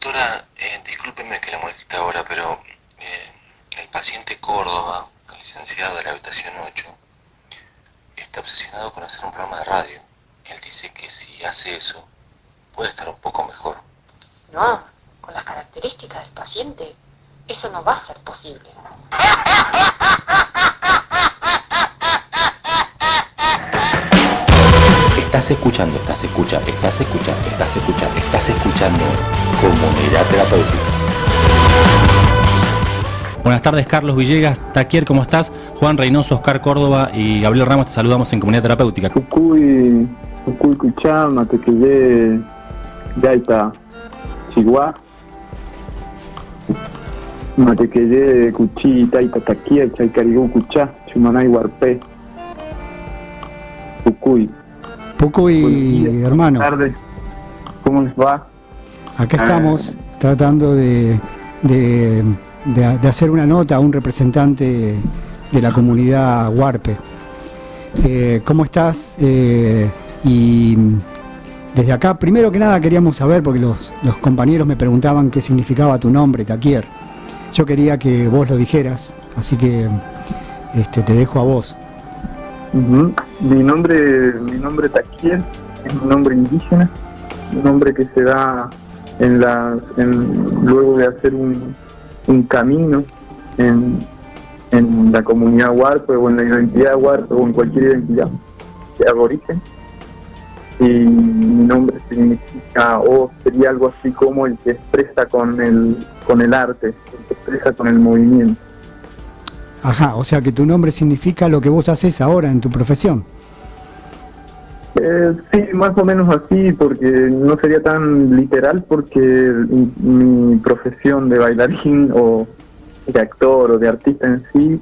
Doctora, discúlpeme que la moleste ahora, pero el paciente Córdoba, el licenciado de la habitación 8, está obsesionado con hacer un programa de radio. Él dice que si hace eso, puede estar un poco mejor. No, con las características del paciente, eso no va a ser posible. Estás escuchando Comunidad Terapéutica. Buenas tardes, Carlos Villegas, Taquier, ¿cómo estás? Juan Reynoso, Oscar Córdoba y Gabriel Ramos, te saludamos en Comunidad Terapéutica. Cucuy Cuchama, te quedé Gaita Chihuahua, mate quedé Cuchi, Taita Taquier, Chaicarigú Cuchá, Chumanay Huarpé, Pucuy, hermano. Buenas tardes, ¿cómo les va? Acá estamos tratando de hacer una nota a un representante de la comunidad Huarpe. ¿Cómo estás? Y desde acá, primero que nada queríamos saber, porque los compañeros me preguntaban qué significaba tu nombre, Taquier. Yo quería que vos lo dijeras, así que te dejo a vos. Mi nombre Taquier es un nombre indígena, un nombre que se da luego de hacer un camino en la comunidad Huarpe o en la identidad Huarpe o en cualquier identidad de aborigen. Y mi nombre significa, o sería algo así como el que expresa con el arte, el que expresa con el movimiento. Ajá, o sea que tu nombre significa lo que vos haces ahora en tu profesión. Sí, más o menos así, porque no sería tan literal, porque mi profesión de bailarín o de actor o de artista en sí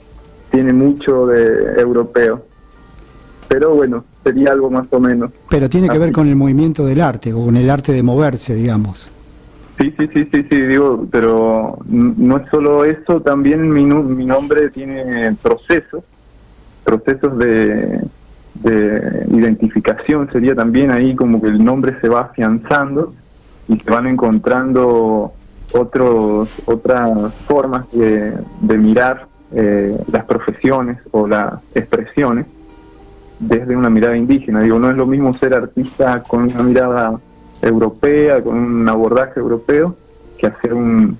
tiene mucho de europeo. Pero bueno, sería algo más o menos. Pero tiene que así. ver con el movimiento del arte, o con el arte de moverse, digamos. Sí, digo, pero no es solo eso, también mi nombre tiene procesos de identificación, sería también ahí como que el nombre se va afianzando y se van encontrando otras formas de mirar las profesiones o las expresiones desde una mirada indígena. Digo, no es lo mismo ser artista con una mirada europea, con un abordaje europeo, que hacer un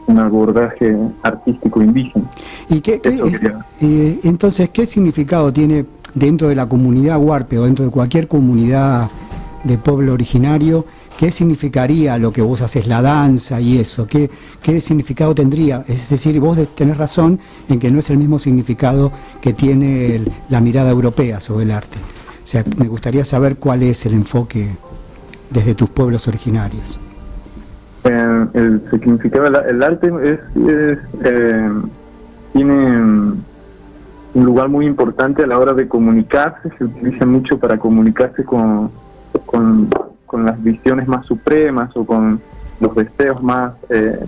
abordaje artístico indígena. ¿Y entonces qué significado tiene dentro de la comunidad Huarpe o dentro de cualquier comunidad de pueblo originario? ¿Qué significaría lo que vos haces, la danza y eso? ¿Qué significado tendría? Es decir, vos tenés razón en que no es el mismo significado que tiene la mirada europea sobre el arte. O sea, me gustaría saber cuál es el enfoque desde tus pueblos originarios. El significado del arte tiene un lugar muy importante a la hora de comunicarse. Se utiliza mucho para comunicarse con las visiones más supremas o con los deseos más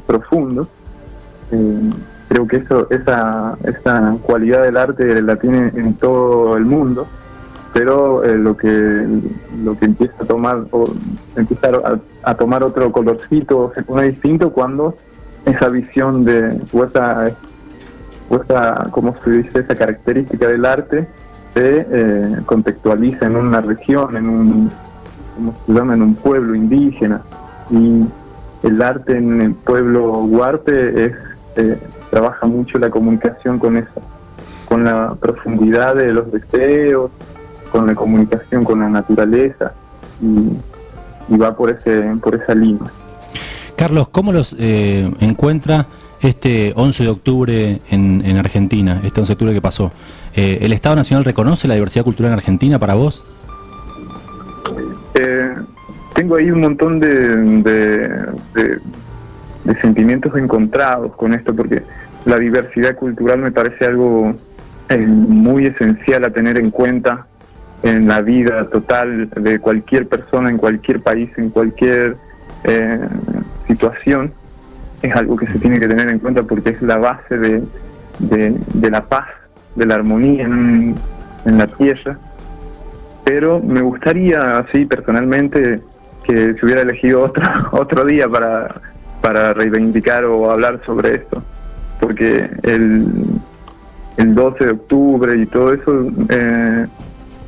profundos. Creo que esa cualidad del arte la tiene en todo el mundo, pero lo que empieza a tomar otro colorcito, se pone distinto cuando esa visión o esa ¿cómo se dice? Esa característica del arte se contextualiza en una región, ¿cómo se llama? En un pueblo indígena. Y el arte en el pueblo Huarpe trabaja mucho la comunicación con eso, con la profundidad de los deseos, con la comunicación con la naturaleza, y va por esa línea. Carlos, ¿cómo los encuentra este 11 de octubre en Argentina, este 11 de octubre que pasó? ¿El Estado Nacional reconoce la diversidad cultural en Argentina para vos? Tengo ahí un montón de sentimientos encontrados con esto, porque la diversidad cultural me parece algo muy esencial a tener en cuenta en la vida total de cualquier persona, en cualquier país, en cualquier situación. Es algo que se tiene que tener en cuenta porque es la base de la paz, de la armonía en la tierra. Pero me gustaría, así personalmente, que se hubiera elegido otro día para para reivindicar o hablar sobre esto, porque el 12 de octubre y todo eso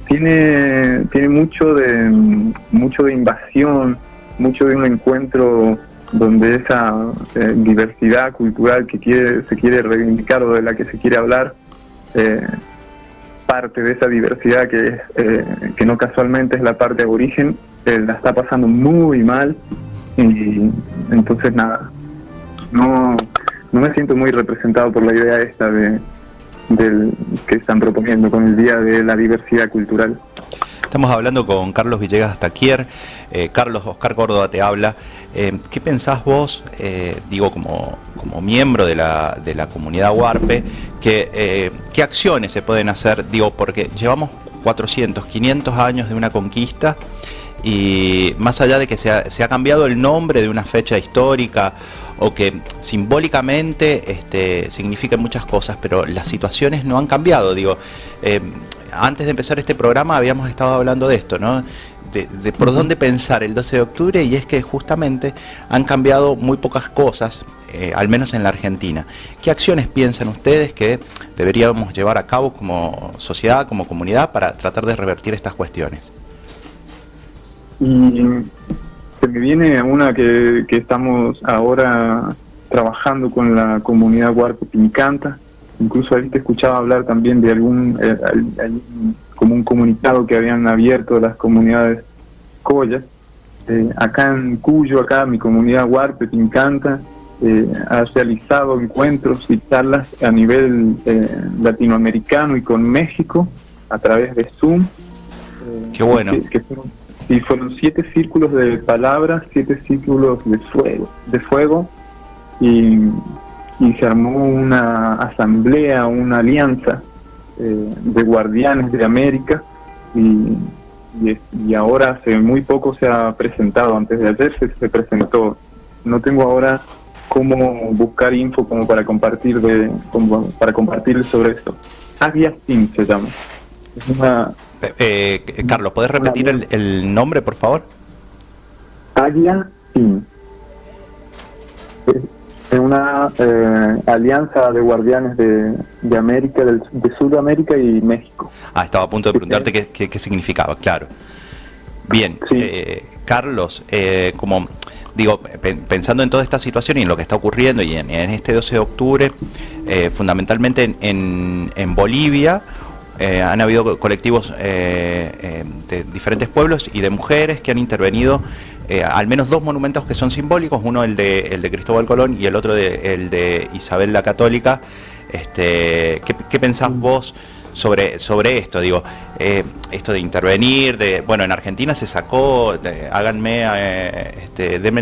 tiene mucho de invasión, mucho de un encuentro donde esa diversidad cultural que se quiere reivindicar o de la que se quiere hablar, parte de esa diversidad que no casualmente es la parte aborigen, la está pasando muy mal, y entonces nada, no me siento muy representado por la idea esta del que están proponiendo con el Día de la Diversidad Cultural. Estamos hablando con Carlos Villegas Taquier. Carlos, Oscar Córdoba te habla. ¿Qué pensás vos, digo, como miembro de la comunidad huarpe, qué acciones se pueden hacer? Digo, porque llevamos 400, 500 años de una conquista, y más allá de que se ha cambiado el nombre de una fecha histórica o que simbólicamente significa muchas cosas, pero las situaciones no han cambiado. Digo, antes de empezar este programa habíamos estado hablando de esto, ¿no? De por dónde pensar el 12 de octubre, y es que justamente han cambiado muy pocas cosas, al menos en la Argentina. ¿Qué acciones piensan ustedes que deberíamos llevar a cabo como sociedad, como comunidad, para tratar de revertir estas cuestiones? Y se me viene una que estamos ahora trabajando con la comunidad huarpe Pincanta. Incluso ahí te escuchaba hablar también de como un comunicado que habían abierto las comunidades collas. Acá en Cuyo, acá mi comunidad huarpe Pincanta ha realizado encuentros y charlas a nivel latinoamericano y con México a través de Zoom. Qué bueno. Fueron 7 círculos de palabras, 7 círculos de fuego, y se armó una asamblea, una alianza de guardianes de América, y ahora hace muy poco se ha presentado, antes de ayer se presentó. No tengo ahora cómo buscar info como para compartir sobre esto. Agia Team se llama. Es una... Carlos, ¿podés repetir el nombre, por favor? Agia Team. Es una alianza de guardianes de América, de Sudamérica y México. Estaba a punto de preguntarte qué significaba, claro. Bien, sí. Carlos, como digo, pensando en toda esta situación y en lo que está ocurriendo y en este 12 de octubre, fundamentalmente en Bolivia, han habido colectivos de diferentes pueblos y de mujeres que han intervenido, al menos 2 monumentos que son simbólicos, uno el de Cristóbal Colón y el otro el de Isabel la Católica. ¿Qué pensás vos sobre esto? Digo, esto de intervenir, bueno, en Argentina se sacó, denme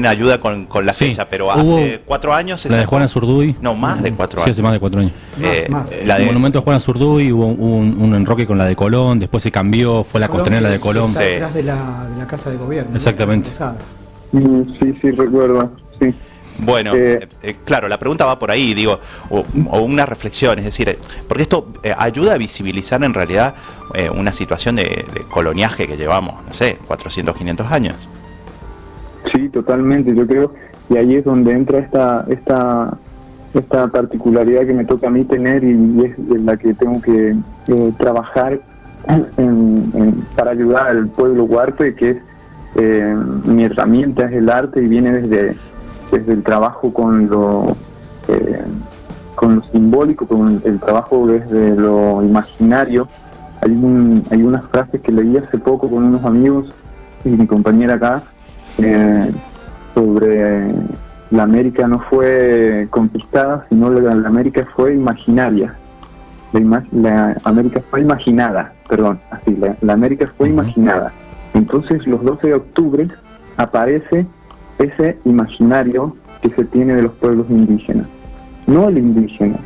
ayuda con la fecha, pero hace 4 años se sacó. La de Juana Zurduy. No, más de 4 años. Sí, hace más de 4 años. El monumento de Juana Zurduy, hubo un enroque con la de Colón, después se cambió, fue la costanera de Colón. Está detrás de la Casa de Gobierno. Exactamente. Sí, recuerdo, sí. Bueno, claro, la pregunta va por ahí, digo, o una reflexión, es decir, porque esto ayuda a visibilizar en realidad una situación de coloniaje que llevamos, no sé, 400, 500 años. Sí, totalmente, yo creo, y ahí es donde entra esta particularidad que me toca a mí tener, y es la que tengo que trabajar para ayudar al pueblo huarpe, que es mi herramienta es el arte, y viene desde el trabajo con lo simbólico, con el trabajo desde lo imaginario. Hay unas frases que leí hace poco con unos amigos y mi compañera acá, sobre la América no fue conquistada, sino la América fue imaginaria. La América fue imaginada, perdón, así, la América fue imaginada. Entonces los 12 de octubre aparece ese imaginario que se tiene de los pueblos indígenas, no el indígena.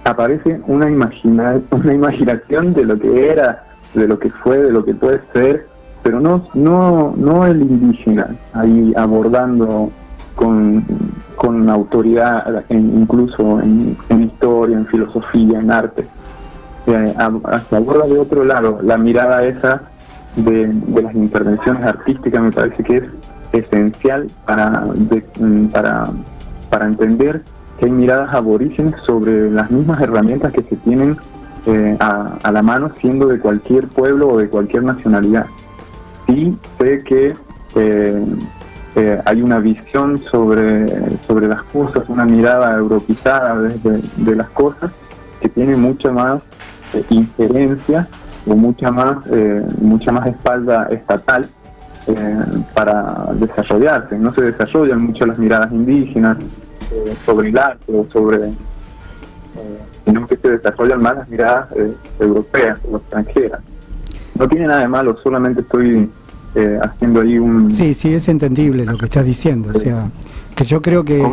Aparece una imaginación de lo que era, de lo que fue, de lo que puede ser, pero no el indígena, ahí abordando con autoridad, incluso en historia, en filosofía, en arte. Se aborda de otro lado. La mirada esa de las intervenciones artísticas me parece que es esencial para para entender que hay miradas aborígenes sobre las mismas herramientas que se tienen a la mano, siendo de cualquier pueblo o de cualquier nacionalidad. Sí sé que hay una visión sobre las cosas, una mirada europeizada de las cosas, que tiene mucha más injerencia o mucha más espalda estatal para desarrollarse. No se desarrollan mucho las miradas indígenas sobre el arte o sino que se desarrollan más las miradas europeas o extranjeras. No tiene nada de malo, solamente estoy haciendo ahí un... Sí, es entendible lo que estás diciendo, o sea, que yo creo que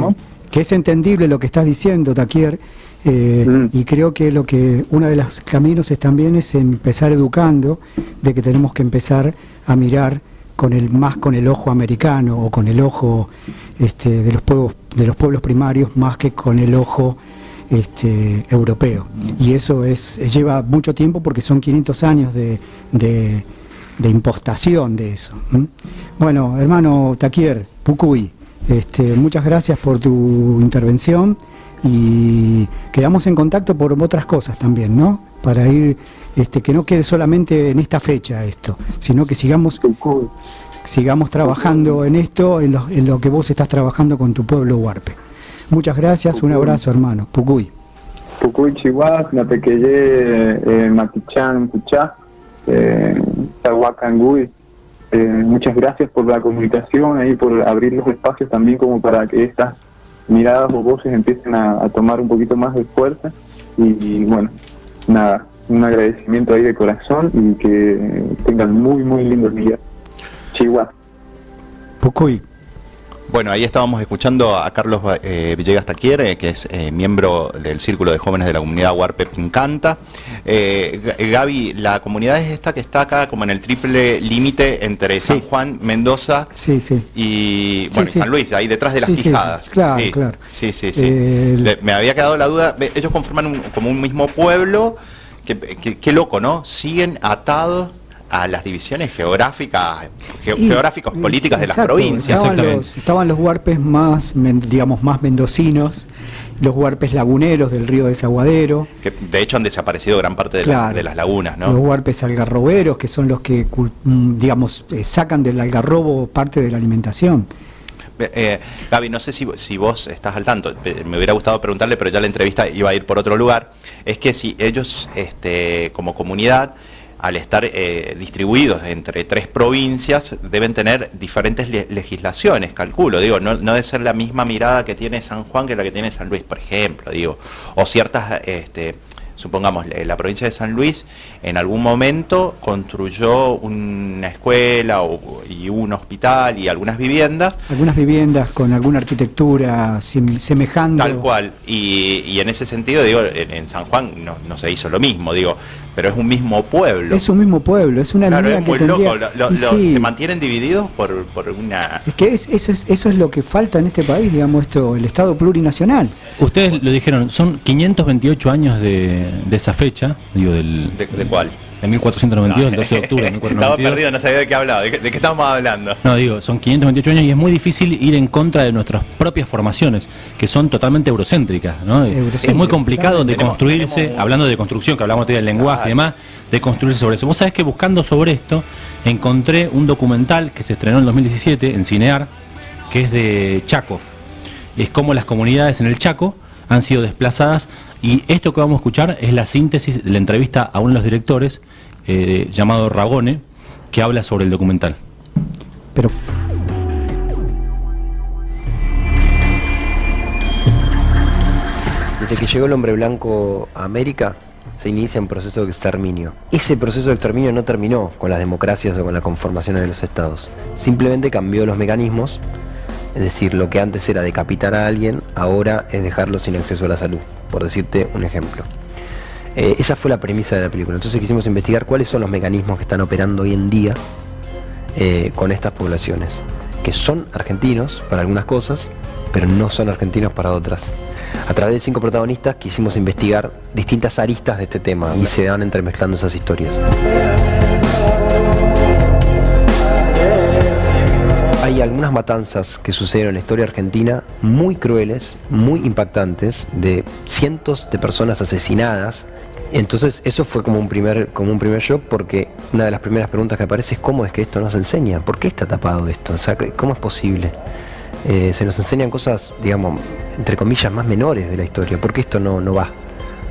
es entendible lo que estás diciendo, Taquier, y creo que uno de los caminos también es empezar educando, de que tenemos que empezar a mirar con el ojo americano o con el ojo de los pueblos primarios, más que con el ojo europeo. Y eso lleva mucho tiempo, porque son 500 años de impostación de eso. Bueno, hermano Taquier, Pucuy, muchas gracias por tu intervención, y quedamos en contacto por otras cosas también, ¿no? Para ir, que no quede solamente en esta fecha esto, sino que sigamos trabajando en esto, en lo que vos estás trabajando con tu pueblo huarpe. Muchas gracias, un abrazo, hermano. Pucuy. Pucuy, Chihuahua, Natequeye, Matichán, Puchá, Tahuacanguy. Muchas gracias por la comunicación y por abrir los espacios también, como para que estas miradas o voces empiecen a tomar un poquito más de fuerza. Y bueno, nada, un agradecimiento ahí de corazón, y que tengan muy, muy lindos días. Chihuahua. Pucuy. Bueno, ahí estábamos escuchando a Carlos Villegas Taquier, que es miembro del Círculo de Jóvenes de la Comunidad Huarpe Pincanta. Gaby, la comunidad es esta que está acá como en el triple límite entre San Juan, Mendoza y San Luis, ahí detrás de las Quijadas. Claro. Sí. Me había quedado la duda. Ellos conforman como un mismo pueblo. Qué loco, ¿no? Siguen atados a las divisiones geográficas políticas de las provincias. Estaban los huarpes más mendocinos, los huarpes laguneros del río Desaguadero, que de hecho han desaparecido gran parte de las lagunas, ¿no? Los huarpes algarroberos, que son los que sacan del algarrobo parte de la alimentación. Gaby, no sé si vos estás al tanto, me hubiera gustado preguntarle, pero ya la entrevista iba a ir por otro lugar. Es que si ellos, como comunidad, al estar distribuidos entre 3 provincias, deben tener diferentes legislaciones, calculo, digo, no debe ser la misma mirada que tiene San Juan que la que tiene San Luis, por ejemplo, digo, o ciertas, supongamos, la provincia de San Luis en algún momento construyó una escuela y un hospital y algunas viviendas con alguna arquitectura semejante. Tal cual, y en ese sentido, digo, en San Juan no se hizo lo mismo, digo, pero es un mismo pueblo. Es un mismo pueblo, es una línea es muy que tendría... loco, se mantienen divididos por una... Es que eso es lo que falta en este país, digamos, el Estado plurinacional. Ustedes lo dijeron, son 528 años de esa fecha, digo, ¿De cuál? De 1492, el 12 de octubre de 1492. Estaba perdido, no sabía de qué hablaba, de qué estábamos hablando. No, digo, son 528 años y es muy difícil ir en contra de nuestras propias formaciones, que son totalmente eurocéntricas, ¿no? Es muy complicado de construirse, hablando de construcción, que hablamos del lenguaje y demás, de construirse sobre eso. Vos sabés que buscando sobre esto, encontré un documental que se estrenó en 2017 en Cinear, que es de Chaco. Es como las comunidades en el Chaco han sido desplazadas, y esto que vamos a escuchar es la síntesis de la entrevista a uno de los directores, llamado Ragone, que habla sobre el documental. Desde que llegó el hombre blanco a América, se inicia un proceso de exterminio. Ese proceso de exterminio no terminó con las democracias o con las conformaciones de los estados. Simplemente cambió los mecanismos. Es decir, lo que antes era decapitar a alguien, ahora es dejarlo sin acceso a la salud, por decirte un ejemplo. Esa fue la premisa de la película. Entonces quisimos investigar cuáles son los mecanismos que están operando hoy en día con estas poblaciones, que son argentinos para algunas cosas, pero no son argentinos para otras. A través de 5 protagonistas quisimos investigar distintas aristas de este tema y se van entremezclando esas historias. hay algunas matanzas que sucedieron en la historia argentina muy crueles, muy impactantes, de cientos de personas asesinadas. Entonces eso fue como un primer shock, porque una de las primeras preguntas que aparece es ¿cómo es que esto no se enseña? ¿Por qué está tapado esto? O sea, ¿cómo es posible? Se nos enseñan cosas, digamos, entre comillas, más menores de la historia. ¿Por qué esto no va?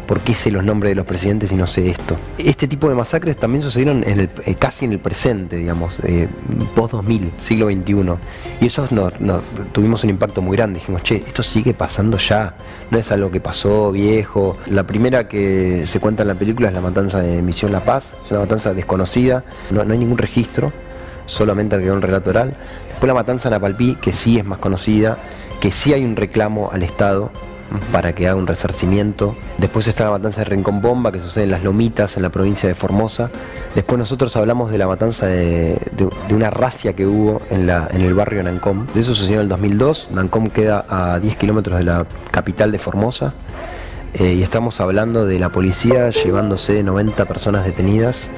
¿Por qué sé los nombres de los presidentes y no sé esto? Este tipo de masacres también sucedieron casi en el presente, digamos, post-2000, siglo XXI. Y eso tuvimos un impacto muy grande. Dijimos, che, esto sigue pasando ya, no es algo que pasó viejo. La primera que se cuenta en la película es la matanza de Misión La Paz, es una matanza desconocida, no hay ningún registro, solamente quedó un relato oral. Después la matanza en Apalpí, que sí es más conocida, que sí hay un reclamo al Estado para que haga un resarcimiento. Después está la matanza de Rincón Bomba, que sucede en Las Lomitas, en la provincia de Formosa. Después nosotros hablamos de la matanza de una racia que hubo en el barrio Nancom. De eso sucedió en el 2002. Nancom queda a 10 kilómetros de la capital de Formosa. Y estamos hablando de la policía llevándose 90 personas detenidas,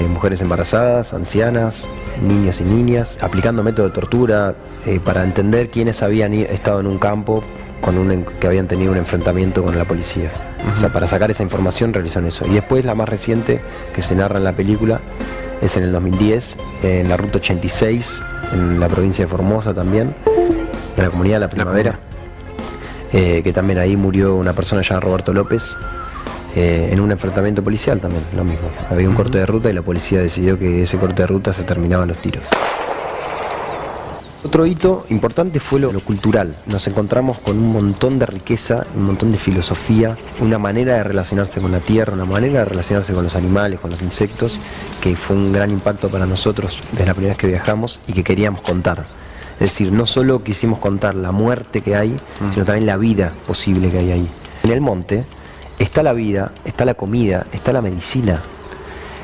mujeres embarazadas, ancianas, niños y niñas, aplicando método de tortura para entender quiénes habían estado en un campo que habían tenido un enfrentamiento con la policía. O sea, para sacar esa información realizaron eso. Y después la más reciente que se narra en la película es en el 2010, en la ruta 86, en la provincia de Formosa también, en la comunidad de La Primavera, que también ahí murió una persona llamada Roberto López, en un enfrentamiento policial también, lo mismo. Había un corte de ruta y la policía decidió que ese corte de ruta se terminaban los tiros. Otro hito importante fue lo cultural. Nos encontramos con un montón de riqueza, un montón de filosofía, una manera de relacionarse con la tierra, una manera de relacionarse con los animales, con los insectos, que fue un gran impacto para nosotros desde la primera vez que viajamos y que queríamos contar. Es decir, no solo quisimos contar la muerte que hay, sino también la vida posible que hay ahí. En el monte está la vida, está la comida, está la medicina.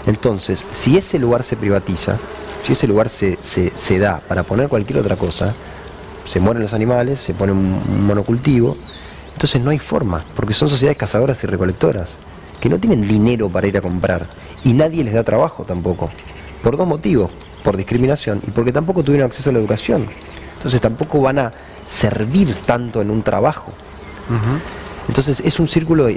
Entonces, si ese lugar se privatiza, si ese lugar se da para poner cualquier otra cosa, se mueren los animales, se pone un monocultivo, entonces no hay forma, porque son sociedades cazadoras y recolectoras, que no tienen dinero para ir a comprar, y nadie les da trabajo tampoco, por dos motivos, por discriminación y porque tampoco tuvieron acceso a la educación. Entonces tampoco van a servir tanto en un trabajo. Entonces es un círculo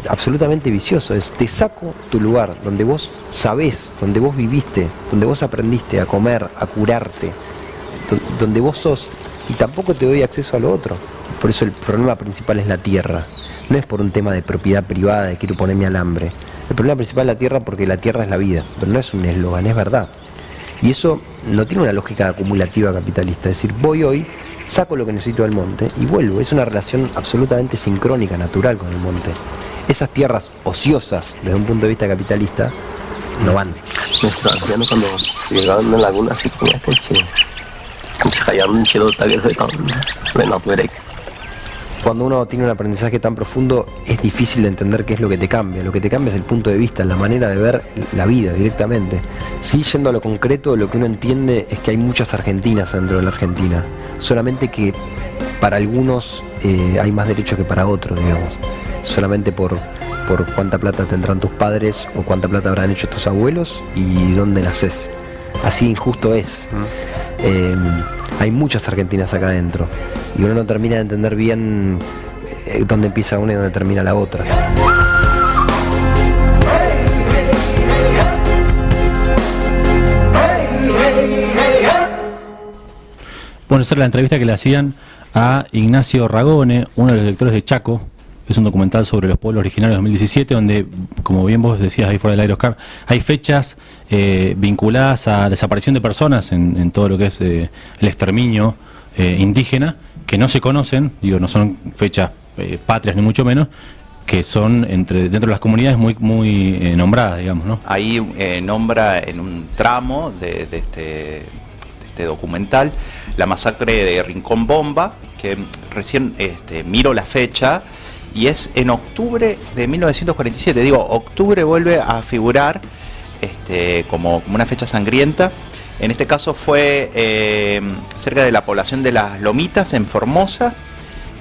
absolutamente vicioso. Te saco tu lugar donde vos sabés, donde vos viviste, donde vos aprendiste a comer, a curarte, donde vos sos, y tampoco te doy acceso a lo otro. Por eso el problema principal es la tierra. No es por un tema de propiedad privada, de quiero ponerme alambre. El problema principal es la tierra, porque la tierra es la vida, pero no es un eslogan, es verdad. Y eso no tiene una lógica acumulativa capitalista. Es decir, voy hoy, saco lo que necesito del monte y vuelvo. Es una relación absolutamente sincrónica, natural con el monte. Esas tierras ociosas, desde un punto de vista capitalista, no van. Nuestros ancianos cuando llegaban a la laguna así como este chile. Cuando uno tiene un aprendizaje tan profundo, es difícil de entender qué es lo que te cambia. Lo que te cambia es el punto de vista, la manera de ver la vida directamente. Sí, yendo a lo concreto, lo que uno entiende es que hay muchas argentinas dentro de la Argentina. Solamente que para algunos hay más derecho que para otros, digamos. Solamente por cuánta plata tendrán tus padres o cuánta plata habrán hecho tus abuelos y dónde nacés. Así injusto es. Hay muchas argentinas acá adentro y uno no termina de entender bien dónde empieza una y dónde termina la otra. Bueno, esa era la entrevista que le hacían a Ignacio Ragone, uno de los directores de Chaco. Es un documental sobre los pueblos originarios de 2017, donde, como bien vos decías ahí fuera del aire, Oscar, hay fechas vinculadas a desaparición de personas en todo lo que es el exterminio indígena, que no se conocen, digo, no son fechas patrias ni mucho menos, que son dentro de las comunidades muy nombradas, digamos, ¿no? Ahí nombra en un tramo de este documental la masacre de Rincón Bomba, que recién miro la fecha, y es en octubre de 1947. Digo, octubre vuelve a figurar como una fecha sangrienta. En este caso fue cerca de la población de Las Lomitas, en Formosa,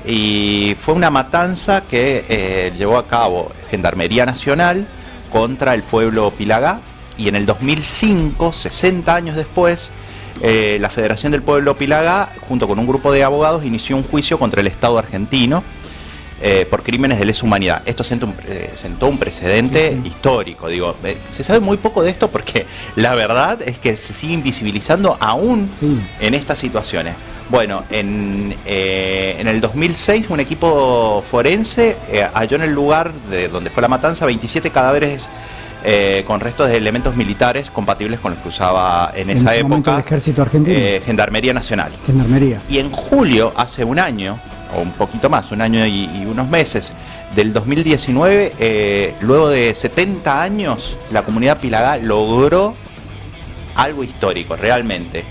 y fue una matanza que llevó a cabo Gendarmería Nacional contra el pueblo Pilagá, y en el 2005, 60 años después, la Federación del Pueblo Pilagá, junto con un grupo de abogados, inició un juicio contra el Estado argentino por crímenes de lesa humanidad. Esto sentó un precedente histórico. Digo, se sabe muy poco de esto porque la verdad es que se sigue invisibilizando aún en estas situaciones. Bueno, en el 2006 un equipo forense halló en el lugar de donde fue la matanza 27 cadáveres con restos de elementos militares compatibles con los que usaba en esa época el ejército argentino. Gendarmería Nacional. Gendarmería. Y en julio, hace un año, o un poquito más, un año y unos meses, del 2019, luego de 70 años, la comunidad Pilagá logró algo histórico, realmente.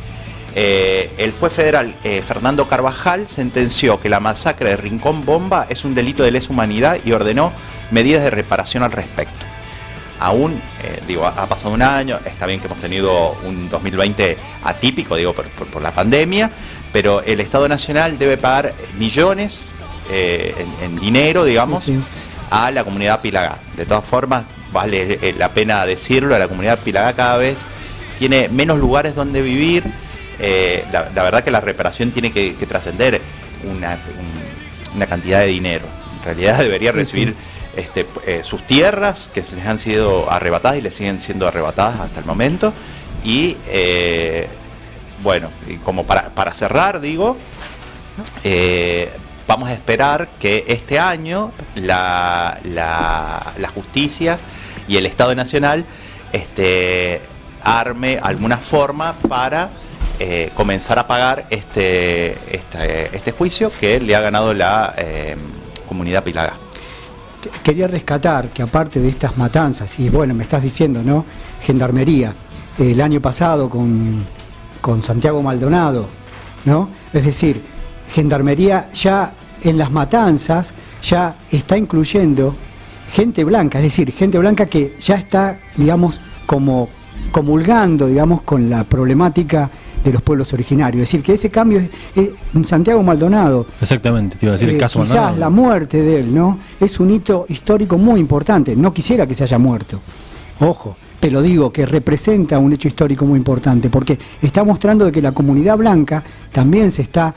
El juez federal Fernando Carvajal sentenció que la masacre de Rincón Bomba es un delito de lesa humanidad y ordenó medidas de reparación al respecto. Aún, ha pasado un año, está bien que hemos tenido un 2020 atípico, por la pandemia, pero el Estado Nacional debe pagar millones en dinero, a la comunidad Pilagá. De todas formas, vale la pena decirlo, la comunidad Pilagá cada vez tiene menos lugares donde vivir. La verdad que la reparación tiene que trascender una cantidad de dinero. En realidad debería recibir sus tierras que se les han sido arrebatadas y les siguen siendo arrebatadas hasta el momento. Y como para cerrar, vamos a esperar que este año la justicia y el Estado Nacional arme alguna forma para comenzar a pagar este juicio que le ha ganado la comunidad Pilagá. Quería rescatar que aparte de estas matanzas, y bueno, me estás diciendo, ¿no? Gendarmería, el año pasado con Santiago Maldonado, ¿no? Es decir, Gendarmería ya en las matanzas ya está incluyendo gente blanca, es decir, gente blanca que ya está, como comulgando, con la problemática de los pueblos originarios. Es decir, que ese cambio es Santiago Maldonado. Exactamente, te iba a decir el caso Maldonado. Quizás la muerte de él, ¿no? Es un hito histórico muy importante. No quisiera que se haya muerto. Ojo, pero digo que representa un hecho histórico muy importante, porque está mostrando de que la comunidad blanca también se está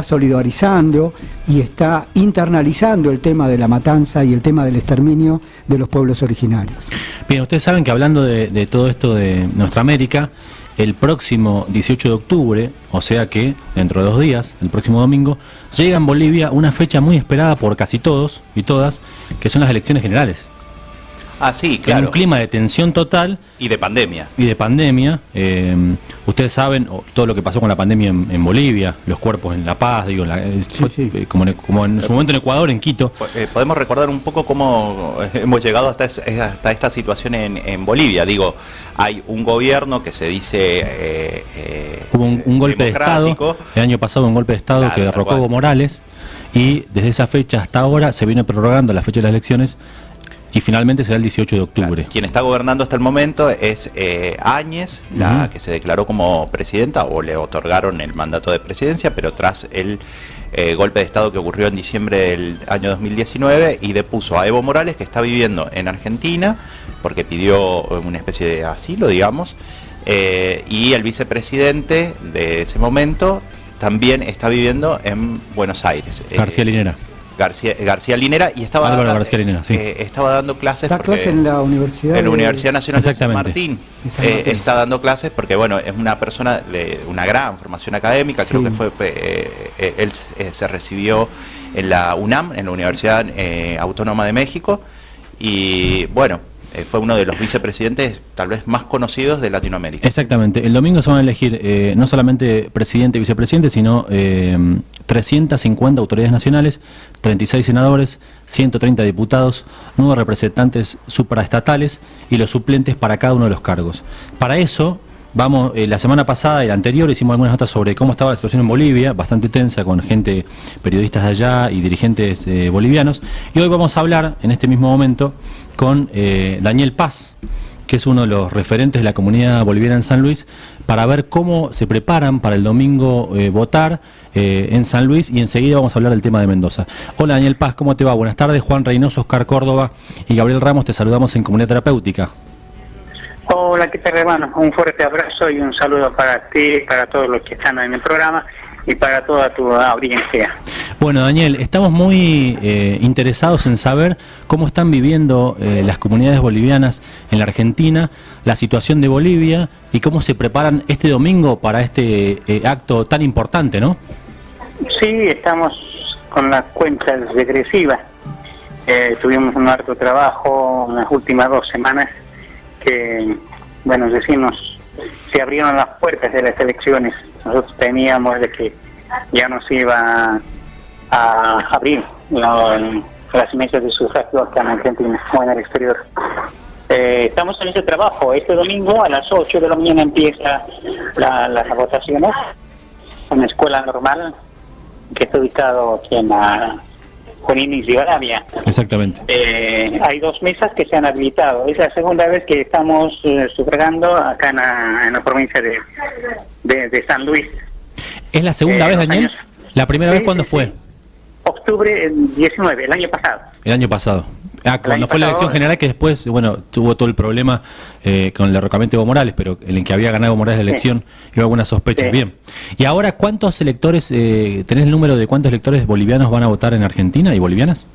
solidarizando y está internalizando el tema de la matanza y el tema del exterminio de los pueblos originarios. Bien, ustedes saben que hablando de todo esto de nuestra América, el próximo 18 de octubre, o sea que dentro de 2 días, el próximo domingo, llega en Bolivia una fecha muy esperada por casi todos y todas, que son las elecciones generales. Ah, sí, claro. En un clima de tensión total. Y de pandemia. Ustedes saben todo lo que pasó con la pandemia en Bolivia, los cuerpos en La Paz, como en su momento en Ecuador, en Quito. Podemos recordar un poco cómo hemos llegado hasta esta situación en Bolivia. Hay un gobierno que se dice hubo un golpe de Estado, el año pasado un golpe de Estado que derrocó Evo Morales, y desde esa fecha hasta ahora se viene prorrogando la fecha de las elecciones. Y finalmente será el 18 de octubre. Claro. Quien está gobernando hasta el momento es Áñez, la que se declaró como presidenta, o le otorgaron el mandato de presidencia, pero tras el golpe de Estado que ocurrió en diciembre del año 2019, y depuso a Evo Morales, que está viviendo en Argentina, porque pidió una especie de asilo, y el vicepresidente de ese momento también está viviendo en Buenos Aires. García Linera. García Linera, y estaba dando clases. Da clases en la Universidad Nacional de San Martín. Está dando clases porque, es una persona de una gran formación académica. Creo que él se recibió en la UNAM, en la Universidad Autónoma de México, y fue uno de los vicepresidentes tal vez más conocidos de Latinoamérica. Exactamente. El domingo se van a elegir no solamente presidente y vicepresidente, sino 350 autoridades nacionales, 36 senadores, 130 diputados, 9 representantes supraestatales y los suplentes para cada uno de los cargos. Para eso, la semana pasada y la anterior hicimos algunas notas sobre cómo estaba la situación en Bolivia, bastante tensa, con periodistas de allá y dirigentes bolivianos. Y hoy vamos a hablar, en este mismo momento, con Daniel Paz, que es uno de los referentes de la comunidad boliviana en San Luis, para ver cómo se preparan para el domingo votar en San Luis, y enseguida vamos a hablar del tema de Mendoza. Hola Daniel Paz, ¿cómo te va? Buenas tardes. Juan Reynoso, Oscar Córdoba y Gabriel Ramos, te saludamos en Comunidad Terapéutica. Hola, ¿qué tal, hermano? Un fuerte abrazo y un saludo para ti, para todos los que están en el programa y para toda tu audiencia. Bueno, Daniel, estamos muy interesados en saber cómo están viviendo las comunidades bolivianas en la Argentina, la situación de Bolivia y cómo se preparan este domingo para este acto tan importante, ¿no? Sí, estamos con las cuentas regresivas. Tuvimos un harto trabajo en las últimas 2 semanas que, bueno, decimos, se abrieron las puertas de las elecciones. Nosotros teníamos de que ya nos iba a abrir las mesas de sufragio acá en Argentina o en el exterior. Estamos en ese trabajo. Este domingo a las 8 de la mañana empieza las votaciones en la escuela normal que está ubicado aquí en Junín y Rivadavia. Exactamente. Hay 2 mesas que se han habilitado. Es la segunda vez que estamos sufragando acá en la provincia de San Luis. ¿Es la segunda vez, Daniel? ¿La primera vez cuándo fue? Octubre 19, el año pasado. El año pasado. Cuando fue la elección general, que después, bueno, tuvo todo el problema con el derrocamiento de Evo Morales, pero en el que había ganado Evo Morales la elección, y hubo algunas sospechas. Bien. Y ahora, ¿cuántos electores, tenés el número de cuántos electores bolivianos van a votar en Argentina y bolivianas?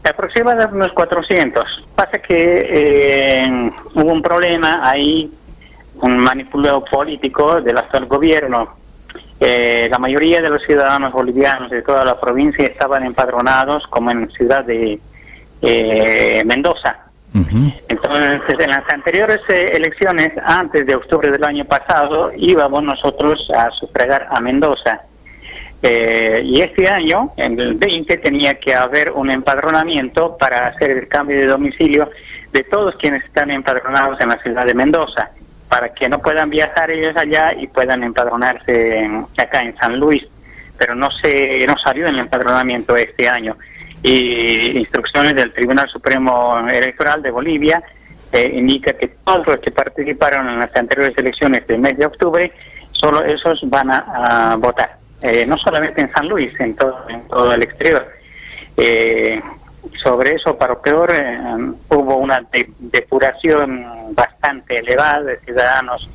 Aproximadamente unos 400. Pasa que hubo un problema ahí, un manipulado político del actual gobierno. La mayoría de los ciudadanos bolivianos de toda la provincia estaban empadronados como en ciudad de Mendoza. Entonces, en las anteriores elecciones, antes de octubre del año pasado, íbamos nosotros a sufragar a Mendoza. Y este año, en el 20, tenía que haber un empadronamiento para hacer el cambio de domicilio de todos quienes están empadronados en la ciudad de Mendoza, para que no puedan viajar ellos allá y puedan empadronarse acá en San Luis. Pero no salió el empadronamiento este año. Y instrucciones del Tribunal Supremo Electoral de Bolivia indica que todos los que participaron en las anteriores elecciones del mes de octubre, solo esos van a votar. No solamente en San Luis, en todo el exterior. Sobre eso, para lo peor, hubo una depuración bastante elevada de ciudadanos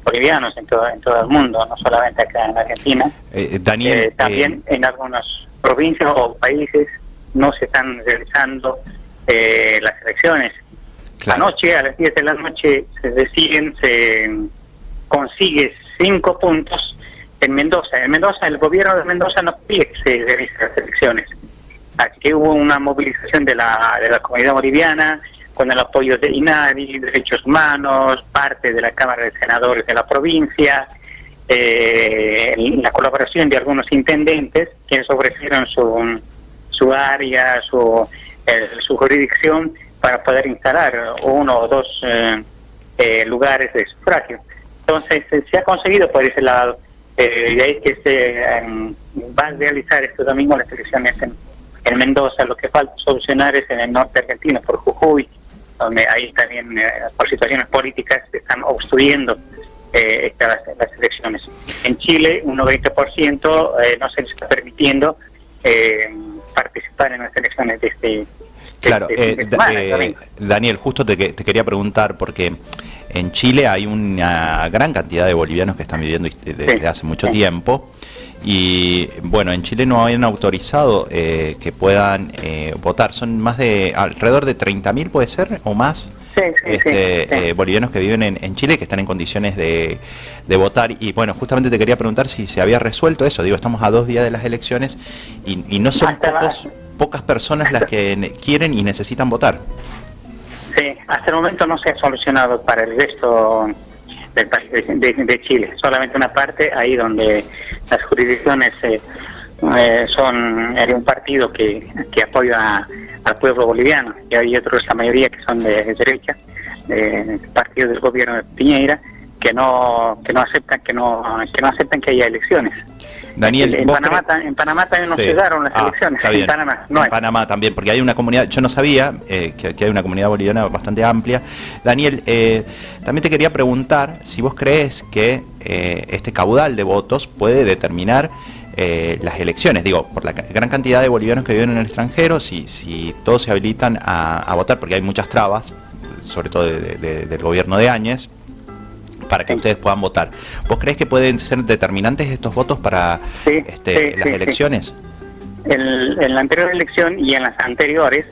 bolivianos en todo el mundo, no solamente acá en Argentina. Daniel, también en algunas provincias o países no se están realizando las elecciones. Claro. Anoche, a las 10 de la noche, se consigue 5 puntos en Mendoza. En Mendoza, el gobierno de Mendoza no pide que se realicen las elecciones. Así que hubo una movilización de la comunidad boliviana, con el apoyo de INADI, Derechos Humanos, parte de la Cámara de Senadores de la provincia, la colaboración de algunos intendentes quienes ofrecieron su área, su jurisdicción para poder instalar 1 o 2 lugares de sufragio. Entonces se ha conseguido por ese lado, y ahí que se va a realizar este domingo las elecciones en Mendoza. Lo que falta solucionar es en el norte argentino, por Jujuy, donde ahí también por situaciones políticas se están obstruyendo las elecciones. En Chile, un 90% no se les está permitiendo participar en las elecciones de este Claro, Daniel, justo te quería preguntar, porque en Chile hay una gran cantidad de bolivianos que están viviendo desde hace mucho tiempo, y bueno, en Chile no habían autorizado que puedan votar. Son más de alrededor de 30.000, puede ser, o más, bolivianos que viven en Chile, que están en condiciones de votar. Y bueno, justamente te quería preguntar si se había resuelto eso. Digo, estamos a 2 días de las elecciones y no son pocas personas las que quieren y necesitan votar. Sí, hasta el momento no se ha solucionado para el resto del país de Chile, solamente una parte ahí donde las jurisdicciones son un partido que apoya al pueblo boliviano, y hay otros, la mayoría que son de derecha, partido del gobierno de Piñera, que no aceptan que haya elecciones. Daniel, en Panamá también no se daron las elecciones. En Panamá también, porque hay una comunidad, yo no sabía que hay una comunidad boliviana bastante amplia. Daniel, también te quería preguntar si vos crees que este caudal de votos puede determinar las elecciones. Digo, por la gran cantidad de bolivianos que viven en el extranjero, si todos se habilitan a votar, porque hay muchas trabas sobre todo del gobierno de Áñez, para que ustedes puedan votar. ¿Vos creés que pueden ser determinantes estos votos para las elecciones? En la anterior elección y en las anteriores,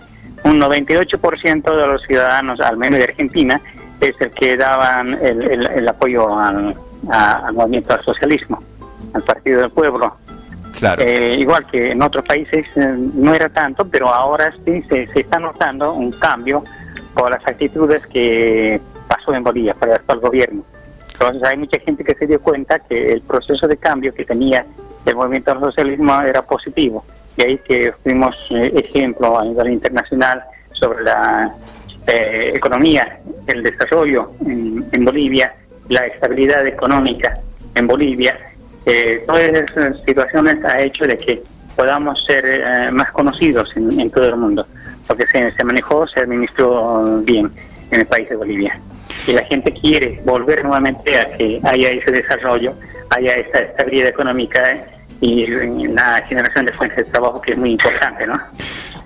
un 98% de los ciudadanos, al menos de Argentina, es el que daban el apoyo al movimiento al socialismo, al Partido del Pueblo. Claro. Igual que en otros países no era tanto, pero ahora sí se está notando un cambio por las actitudes que pasó en Bolivia para el actual gobierno. Entonces hay mucha gente que se dio cuenta que el proceso de cambio que tenía el movimiento al socialismo era positivo. Y ahí que fuimos ejemplo a nivel internacional sobre la economía, el desarrollo en Bolivia, la estabilidad económica en Bolivia. Todas esas situaciones ha hecho de que podamos ser más conocidos en todo el mundo, porque se manejó, se administró bien en el país de Bolivia. Y la gente quiere volver nuevamente a que haya ese desarrollo, haya esa estabilidad económica y la generación de fuentes de trabajo, que es muy importante, ¿no?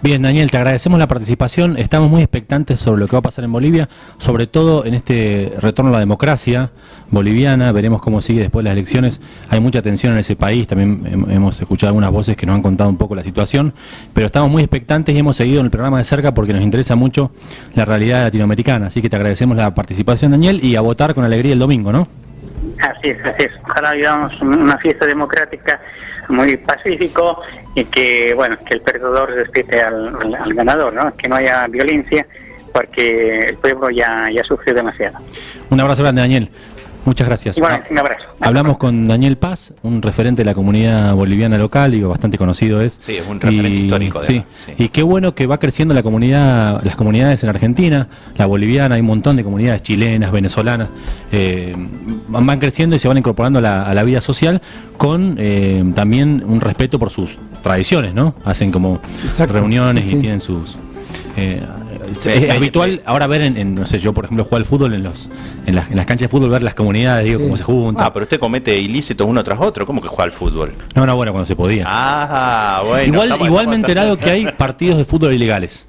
Bien, Daniel, te agradecemos la participación. Estamos muy expectantes sobre lo que va a pasar en Bolivia, sobre todo en este retorno a la democracia boliviana. Veremos cómo sigue después de las elecciones. Hay mucha tensión en ese país. También hemos escuchado algunas voces que nos han contado un poco la situación, pero estamos muy expectantes y hemos seguido en el programa de cerca porque nos interesa mucho la realidad latinoamericana. Así que te agradecemos la participación, Daniel, y a votar con alegría el domingo, ¿no? Así es. Ojalá vivamos una fiesta democrática muy pacífico y que, bueno, que el perdedor respete al ganador, ¿no? Que no haya violencia, porque el pueblo ya sufrió demasiado. Un abrazo grande, Daniel. Muchas gracias. Igual, un abrazo. Hablamos con Daniel Paz, un referente de la comunidad boliviana local, digo, bastante conocido es. Sí, es un referente histórico. Sí. Y qué bueno que va creciendo la comunidad, las comunidades en Argentina, la boliviana, hay un montón de comunidades chilenas, venezolanas, van creciendo y se van incorporando a la vida social con también un respeto por sus tradiciones, ¿no? Hacen como reuniones y tienen sus... es habitual ahora ver no sé, yo por ejemplo juego al fútbol en las canchas de fútbol, ver las comunidades, digo, cómo se juntan. Pero usted comete ilícitos uno tras otro, ¿cómo que juega al fútbol? No, bueno, cuando se podía. Bueno. Igual me he enterado que hay partidos de fútbol ilegales.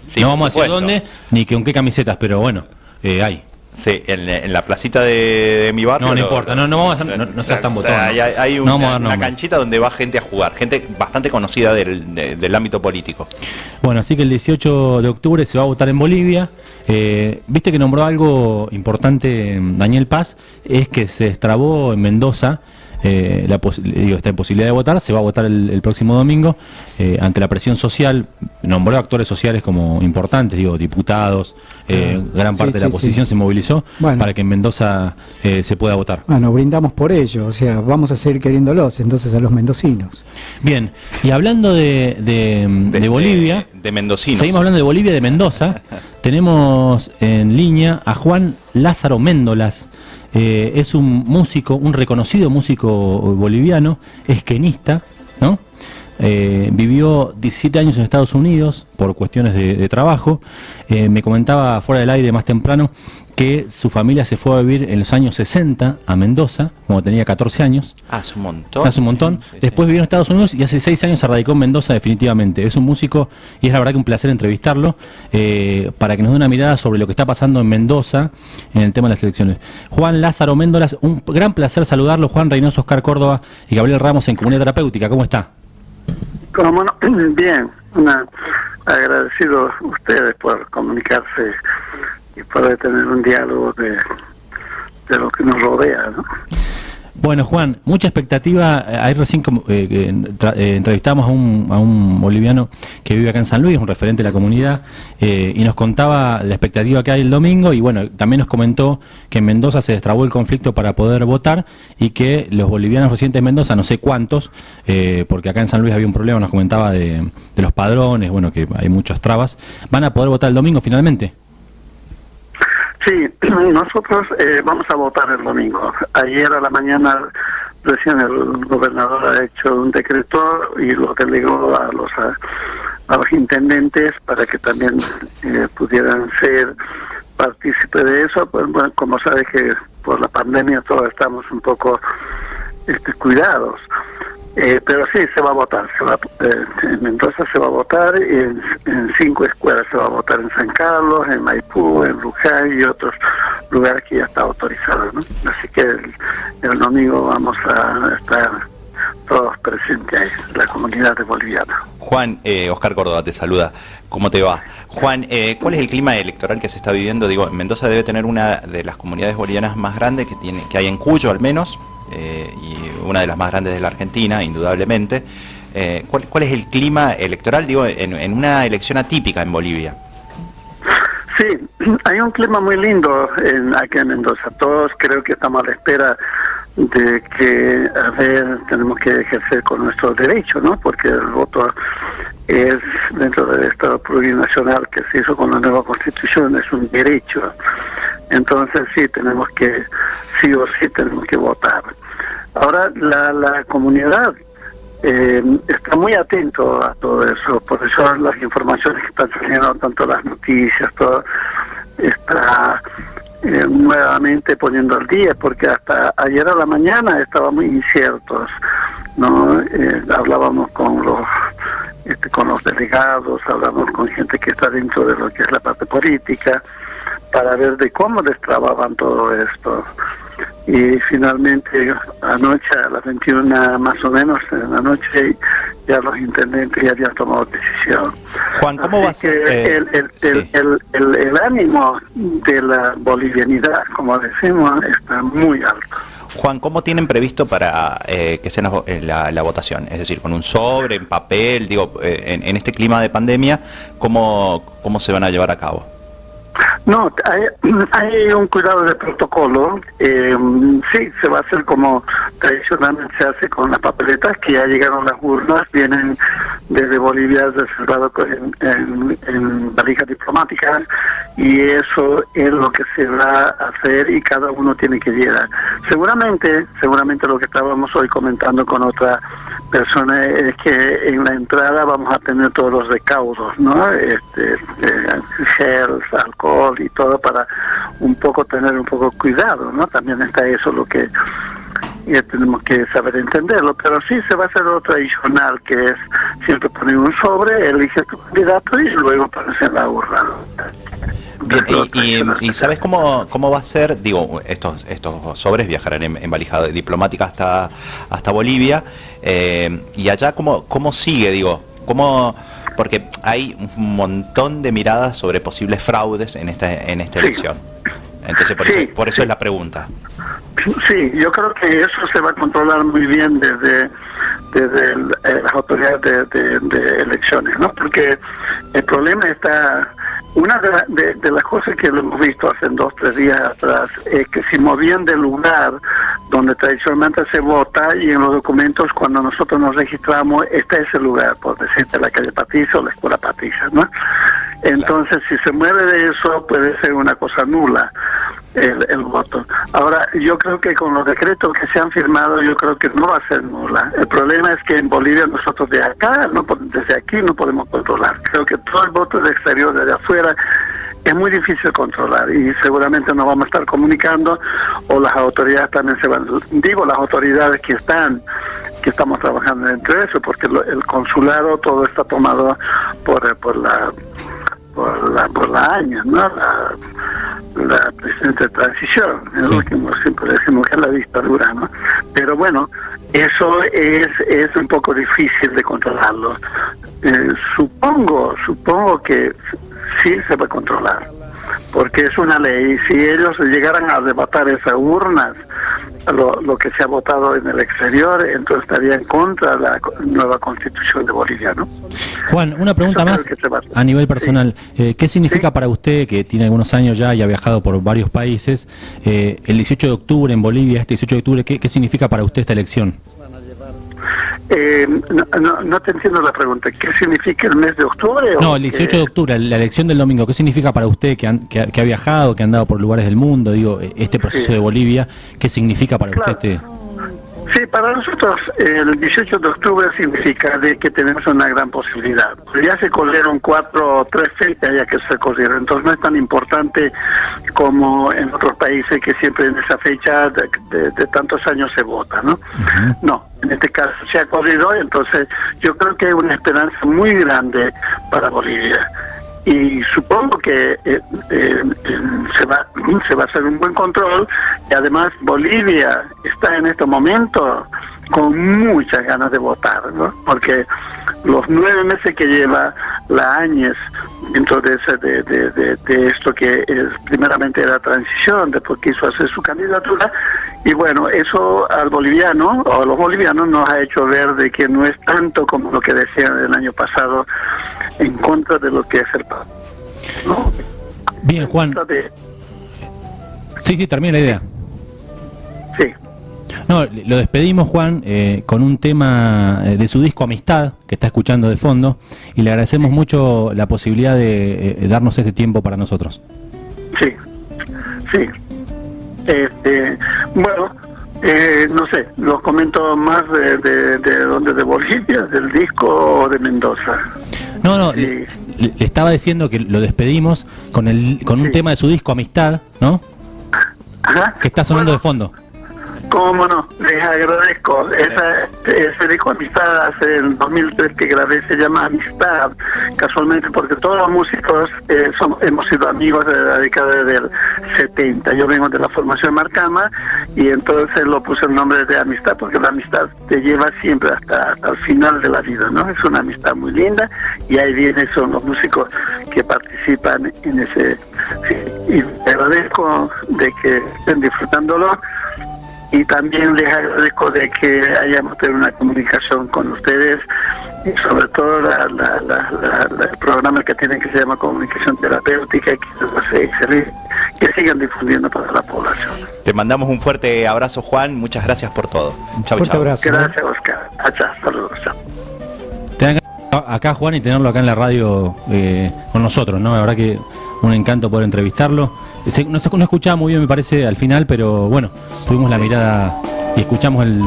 Sí, no vamos a decir dónde, ni con qué camisetas, pero bueno, hay. Sí, en la placita de mi barrio. No importa, no vamos a no seas tan botón. Hay una canchita donde va gente a jugar, gente bastante conocida del ámbito político. Bueno, así que el 18 de octubre se va a votar en Bolivia. Viste que nombró algo importante Daniel Paz, es que se destrabó en Mendoza esta imposibilidad de votar. Se va a votar el próximo domingo ante la presión social. Nombró actores sociales como importantes, diputados, gran parte de la oposición se movilizó para que en Mendoza se pueda votar. Bueno, brindamos por ello, o sea, vamos a seguir queriéndolos entonces a los mendocinos. Bien, y hablando de Bolivia, de mendocinos, seguimos hablando de Bolivia, de Mendoza. Tenemos en línea a Juan Lázaro Méndolas. Es un músico, un reconocido músico boliviano, esquenista, ¿no? Vivió 17 años en Estados Unidos por cuestiones de trabajo. Me comentaba fuera del aire más temprano que su familia se fue a vivir en los años 60 a Mendoza, cuando tenía 14 años. Hace un montón. Hace un montón. Después vivió en Estados Unidos y hace 6 años se radicó en Mendoza definitivamente. Es un músico y es la verdad que un placer entrevistarlo para que nos dé una mirada sobre lo que está pasando en Mendoza en el tema de las elecciones. Juan Lázaro Méndolas, un gran placer saludarlo. Juan Reynoso, Oscar Córdoba y Gabriel Ramos en Comunidad Terapéutica. ¿Cómo está? Como no, bien, agradecido a ustedes por comunicarse y poder tener un diálogo de lo que nos rodea, ¿no? Bueno, Juan, mucha expectativa. Ahí recién entrevistamos a un boliviano que vive acá en San Luis, un referente de la comunidad, y nos contaba la expectativa que hay el domingo, y bueno, también nos comentó que en Mendoza se destrabó el conflicto para poder votar y que los bolivianos residentes de Mendoza, no sé cuántos, porque acá en San Luis había un problema, nos comentaba de los padrones, bueno, que hay muchas trabas, van a poder votar el domingo finalmente. Sí, nosotros vamos a votar el domingo. Ayer a la mañana recién el gobernador ha hecho un decreto y lo delegó a los intendentes para que también pudieran ser partícipes de eso. Pues bueno, como sabes que por la pandemia todos estamos un poco cuidados, Pero sí, se va a votar. En Mendoza se va a votar, en 5 escuelas se va a votar, en San Carlos, en Maipú, en Luján y otros lugares que ya está autorizado, ¿no? Así que el domingo vamos a estar todos presentes ahí, la comunidad de boliviana. Juan, Oscar Córdoba te saluda. ¿Cómo te va? Juan, ¿cuál es el clima electoral que se está viviendo? Digo, Mendoza debe tener una de las comunidades bolivianas más grandes que hay en Cuyo, al menos, y una de las más grandes de la Argentina, indudablemente. ¿Cuál es el clima electoral, digo, en una elección atípica en Bolivia? Sí, hay un clima muy lindo aquí en Mendoza. Todos creo que estamos a la espera de que, tenemos que ejercer con nuestro derecho, ¿no? Porque el voto es, dentro del Estado plurinacional que se hizo con la nueva Constitución, es un derecho. Entonces sí, sí o sí tenemos que votar. Ahora, la comunidad está muy atento a todo eso, por eso las informaciones que están saliendo, tanto las noticias, todo está nuevamente poniendo al día, porque hasta ayer a la mañana estaba muy inciertos, ¿no? Hablábamos con los delegados, hablamos con gente que está dentro de lo que es la parte política, para ver de cómo destrababan todo esto. Y finalmente anoche a las 21 más o menos en la noche ya los intendentes ya habían tomado decisión. Juan, ¿cómo va a ser? El ánimo de la bolivianidad, como decimos, está muy alto. Juan, ¿cómo tienen previsto para que sea la votación? Es decir, con un sobre, en papel, digo, en este clima de pandemia, ¿cómo se van a llevar a cabo? No, hay un cuidado de protocolo. Sí, se va a hacer como tradicionalmente se hace con las papeletas, que ya llegaron las urnas, vienen desde Bolivia reservado en valijas diplomáticas, y eso es lo que se va a hacer y cada uno tiene que llegar. Seguramente lo que estábamos hoy comentando con otra persona es que en la entrada vamos a tener todos los recaudos, ¿no? Gel, alcohol y todo, para tener un poco cuidado, ¿no? También está eso lo que tenemos que saber entenderlo, pero sí se va a hacer lo tradicional, que es siempre poner un sobre, elige tu candidato y luego ponerse en la urna. Bien, y ¿sabes cómo va a ser? Digo, estos sobres viajarán en valija diplomática hasta Bolivia, y allá ¿cómo sigue? Digo, porque hay un montón de miradas sobre posibles fraudes en esta elección. Entonces, por eso es la pregunta. Sí, yo creo que eso se va a controlar muy bien desde las autoridades de elecciones, ¿no? Porque el problema está... Una de las cosas que lo hemos visto hace 2 o 3 días atrás es que se movían del lugar donde tradicionalmente se vota, y en los documentos cuando nosotros nos registramos está ese lugar, por decirte la calle Patricia o la escuela Patricia, ¿no? Entonces, si se mueve de eso, puede ser una cosa nula el voto. Ahora, yo creo que con los decretos que se han firmado, yo creo que no va a ser nula. El problema es que en Bolivia nosotros desde aquí no podemos controlar. Creo que todo el voto del exterior, desde afuera, es muy difícil controlar, y seguramente nos vamos a estar comunicando, o las autoridades también las autoridades que estamos trabajando dentro de eso, porque el consulado todo está tomado por la ANIA, ¿no? La presidenta de transición, es lo que siempre decimos que es la dictadura, ¿no? Pero bueno, eso es un poco difícil de controlarlo. Supongo que sí se va a controlar, porque es una ley. Si ellos llegaran a arrebatar esas urnas, lo que se ha votado en el exterior, entonces estaría en contra de la nueva Constitución de Bolivia, ¿no? Juan, una pregunta más a nivel personal. ¿Qué significa para usted, que tiene algunos años ya y ha viajado por varios países, el 18 de octubre en Bolivia, este 18 de octubre, qué significa para usted esta elección? No te entiendo la pregunta. ¿Qué significa el mes de octubre? No, el 18 de octubre, la elección del domingo. ¿Qué significa para usted que ha viajado, que ha andado por lugares del mundo? Digo, este proceso de Bolivia, ¿qué significa para usted? Sí, para nosotros el 18 de octubre significa de que tenemos una gran posibilidad. Ya se corrieron 3 fechas ya que se corrieron, entonces no es tan importante como en otros países que siempre en esa fecha de tantos años se vota, ¿no? Uh-huh. No, en este caso se ha corrido, entonces yo creo que hay una esperanza muy grande para Bolivia. Y supongo que se va a hacer un buen control, y además Bolivia está en este momento con muchas ganas de votar, ¿no? Porque los 9 meses que lleva la Áñez dentro de esto que primeramente era transición, después quiso hacer su candidatura, y bueno, eso al boliviano o a los bolivianos nos ha hecho ver de que no es tanto como lo que decían el año pasado en contra de lo que es el país, ¿no? Bien, Juan. Sí, termina la idea. Sí. No, lo despedimos, Juan, con un tema de su disco Amistad, que está escuchando de fondo, y le agradecemos mucho la posibilidad de darnos este tiempo para nosotros. Sí. Bueno, no sé, los comento más de Bolivia, del disco o de Mendoza. No, sí. le estaba diciendo que lo despedimos con un tema de su disco Amistad, ¿no? Ajá. Que está sonando de fondo. Cómo no, les agradezco. Ese disco Amistad hace el 2003 que grabé, se llama Amistad, casualmente porque todos los músicos hemos sido amigos de la década del 70. Yo vengo de la formación Marcama y entonces lo puse el nombre de Amistad porque la amistad te lleva siempre hasta el final de la vida, ¿no? Es una amistad muy linda y ahí vienen son los músicos que participan en ese. Sí, y te agradezco de que estén disfrutándolo. Y también les agradezco de que hayamos tenido una comunicación con ustedes y sobre todo el programa que tienen que se llama Comunicación Terapéutica, que excelente, que sigan difundiendo para la población. Te mandamos un fuerte abrazo, Juan, muchas gracias por todo. Chau, fuerte chau. Abrazo. Gracias, Oscar. Chao, saludos. Chao. Acá, Juan, y tenerlo acá en la radio con nosotros, ¿no? La verdad que un encanto poder entrevistarlo. No escuchaba muy bien, me parece, al final, pero bueno, tuvimos la mirada y escuchamos el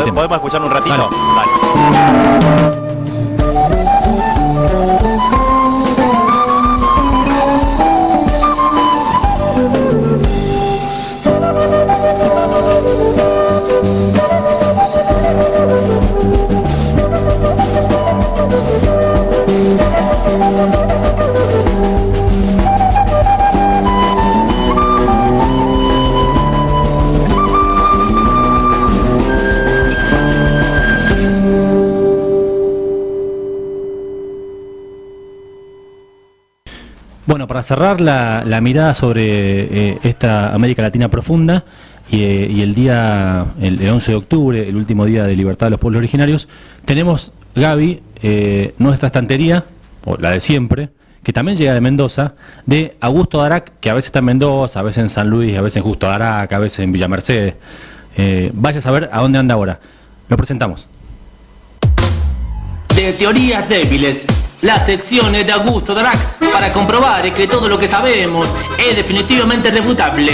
tema. ¿Podemos escuchar un ratito? Dale. Bueno, para cerrar la mirada sobre esta América Latina profunda y el día, el 11 de octubre, el último día de libertad de los pueblos originarios, tenemos, Gaby, nuestra estantería, o la de siempre, que también llega de Mendoza, de Augusto Darac, que a veces está en Mendoza, a veces en San Luis, a veces en Justo Darac, a veces en Villa Mercedes. Vaya a saber a dónde anda ahora. Lo presentamos. De Teorías Débiles, las secciones de Augusto Darac para comprobar que todo lo que sabemos es definitivamente refutable.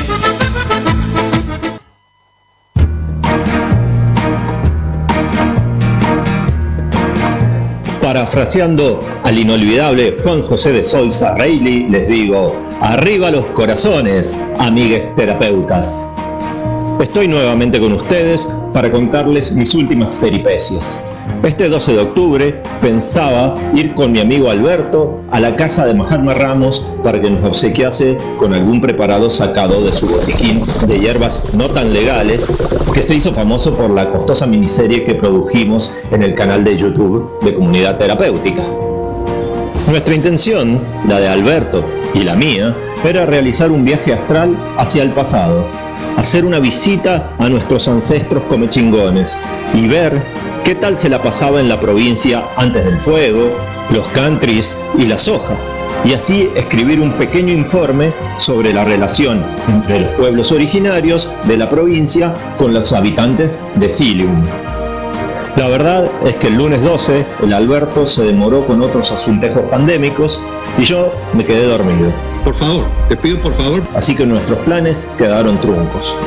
Parafraseando al inolvidable Juan José de Sousa Reilly, les digo, arriba los corazones, amigues terapeutas. Estoy nuevamente con ustedes para contarles mis últimas peripecias. Este 12 de octubre pensaba ir con mi amigo Alberto a la casa de Mahatma Ramos para que nos obsequiase con algún preparado sacado de su botiquín de hierbas no tan legales que se hizo famoso por la costosa miniserie que produjimos en el canal de YouTube de Comunidad Terapéutica. Nuestra intención, la de Alberto y la mía, era realizar un viaje astral hacia el pasado, hacer una visita a nuestros ancestros comechingones y ver qué tal se la pasaba en la provincia antes del fuego, los countries y la soja, y así escribir un pequeño informe sobre la relación entre los pueblos originarios de la provincia con los habitantes de Silium. La verdad es que el lunes 12 el Alberto se demoró con otros asuntejos pandémicos y yo me quedé dormido. Por favor, te pido por favor. Así que nuestros planes quedaron truncos.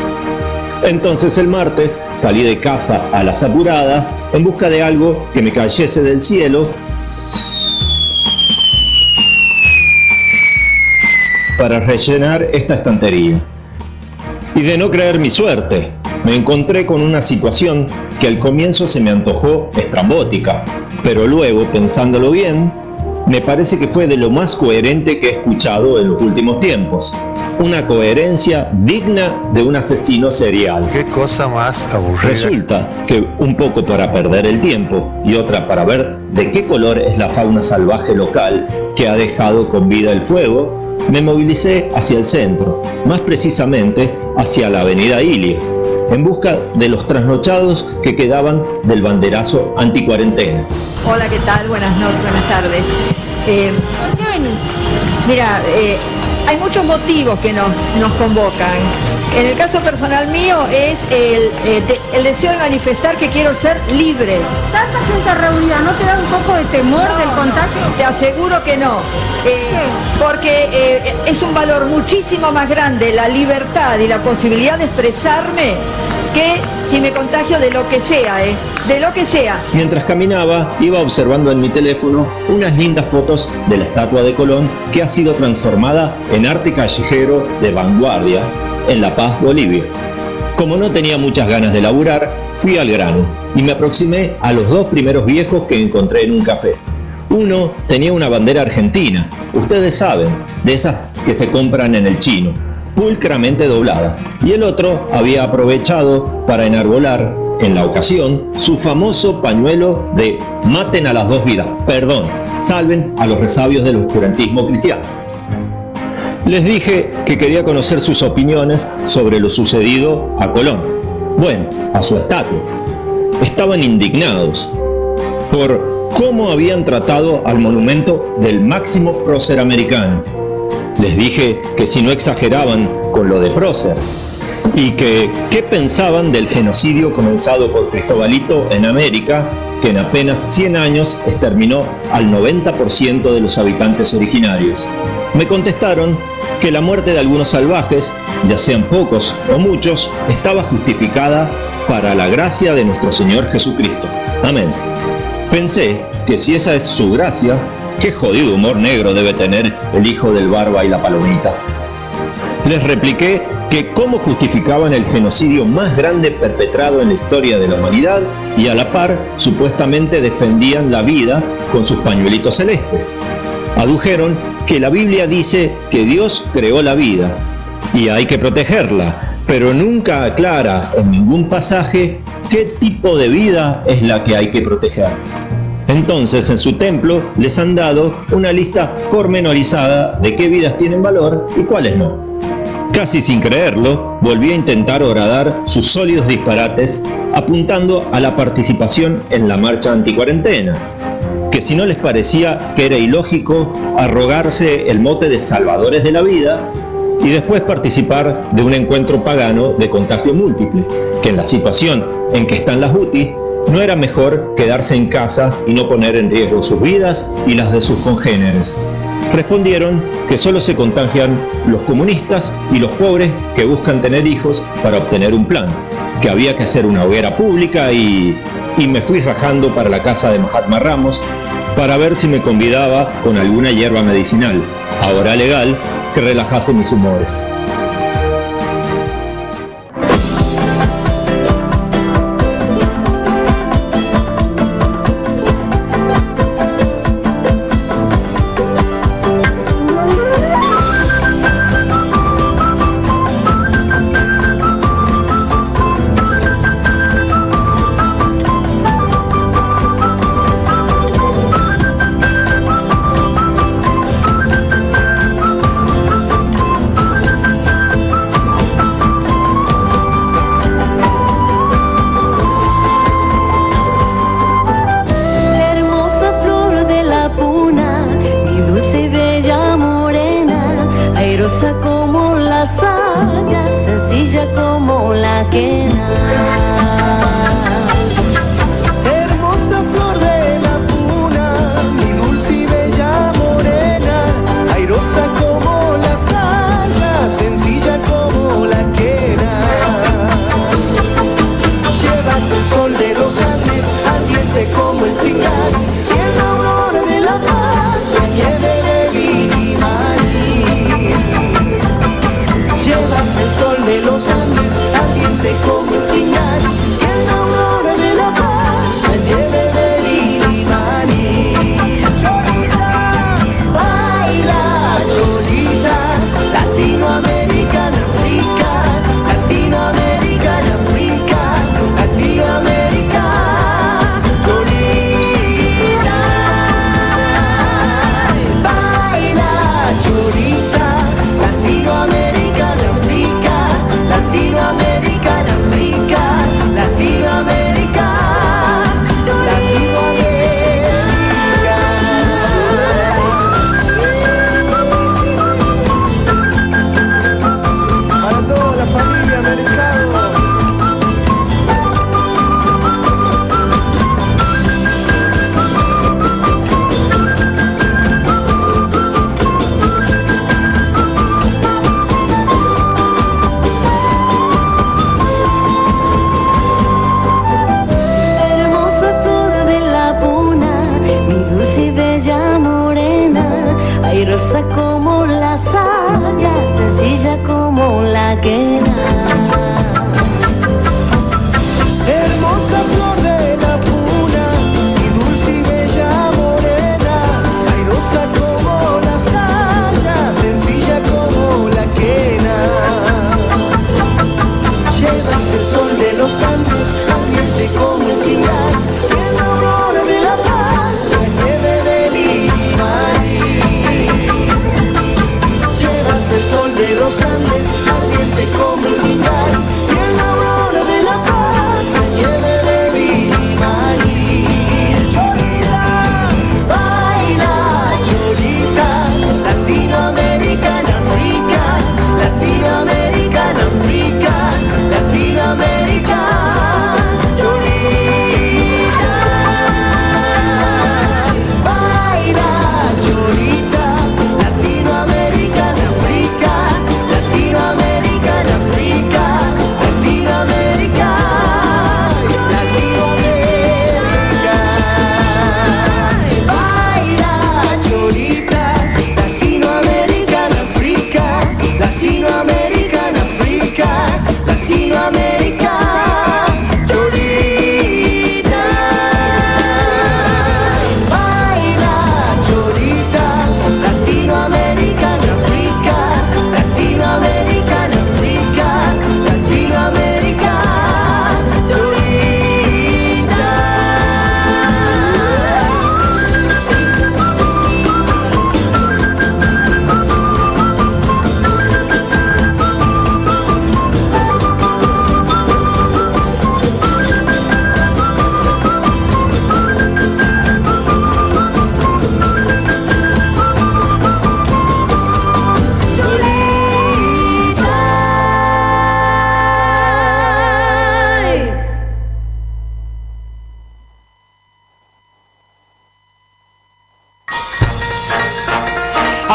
Entonces el martes salí de casa a las apuradas en busca de algo que me cayese del cielo para rellenar esta estantería. Y de no creer mi suerte, me encontré con una situación que al comienzo se me antojó estrambótica, pero luego, pensándolo bien, me parece que fue de lo más coherente que he escuchado en los últimos tiempos. Una coherencia digna de un asesino serial. Qué cosa más aburrida. Resulta que un poco para perder el tiempo y otra para ver de qué color es la fauna salvaje local que ha dejado con vida el fuego, me movilicé hacia el centro, más precisamente hacia la avenida Ilia, en busca de los trasnochados que quedaban del banderazo anticuarentena. Hola, ¿qué tal? Buenas tardes. ¿Por qué venís? Mira, hay muchos motivos que nos convocan. En el caso personal mío es el deseo de manifestar que quiero ser libre. Tanta gente reunida, ¿no te da un poco de temor del contagio? Te aseguro que no. Porque es un valor muchísimo más grande la libertad y la posibilidad de expresarme que si me contagio de lo que sea, de lo que sea. Mientras caminaba, iba observando en mi teléfono unas lindas fotos de la estatua de Colón que ha sido transformada en arte callejero de vanguardia en La Paz, Bolivia. Como no tenía muchas ganas de laburar, fui al grano y me aproximé a los dos primeros viejos que encontré en un café. Uno tenía una bandera argentina, ustedes saben, de esas que se compran en el chino, pulcramente doblada, y el otro había aprovechado para enarbolar, en la ocasión, su famoso pañuelo de maten a las dos vidas, perdón, salven a los resabios del oscurantismo cristiano. Les dije que quería conocer sus opiniones sobre lo sucedido a Colón, bueno, a su estatua. Estaban indignados por cómo habían tratado al monumento del máximo prócer americano. Les dije que si no exageraban con lo de prócer y que qué pensaban del genocidio comenzado por Cristobalito en América, que en apenas 100 años exterminó al 90% de los habitantes originarios. Me contestaron que la muerte de algunos salvajes, ya sean pocos o muchos, estaba justificada para la gracia de nuestro Señor Jesucristo. Amén. Pensé que si esa es su gracia, qué jodido humor negro debe tener el hijo del Barba y la Palomita. Les repliqué que cómo justificaban el genocidio más grande perpetrado en la historia de la humanidad y a la par supuestamente defendían la vida con sus pañuelitos celestes. Adujeron que la Biblia dice que Dios creó la vida y hay que protegerla, pero nunca aclara en ningún pasaje qué tipo de vida es la que hay que proteger. Entonces, en su templo les han dado una lista pormenorizada de qué vidas tienen valor y cuáles no. Casi sin creerlo, volví a intentar horadar sus sólidos disparates apuntando a la participación en la marcha anticuarentena, que si no les parecía que era ilógico arrogarse el mote de salvadores de la vida y después participar de un encuentro pagano de contagio múltiple, que en la situación en que están las UTI no era mejor quedarse en casa y no poner en riesgo sus vidas y las de sus congéneres. Respondieron que solo se contagian los comunistas y los pobres que buscan tener hijos para obtener un plan, que había que hacer una hoguera pública y me fui rajando para la casa de Mahatma Ramos para ver si me convidaba con alguna hierba medicinal, ahora legal, que relajase mis humores.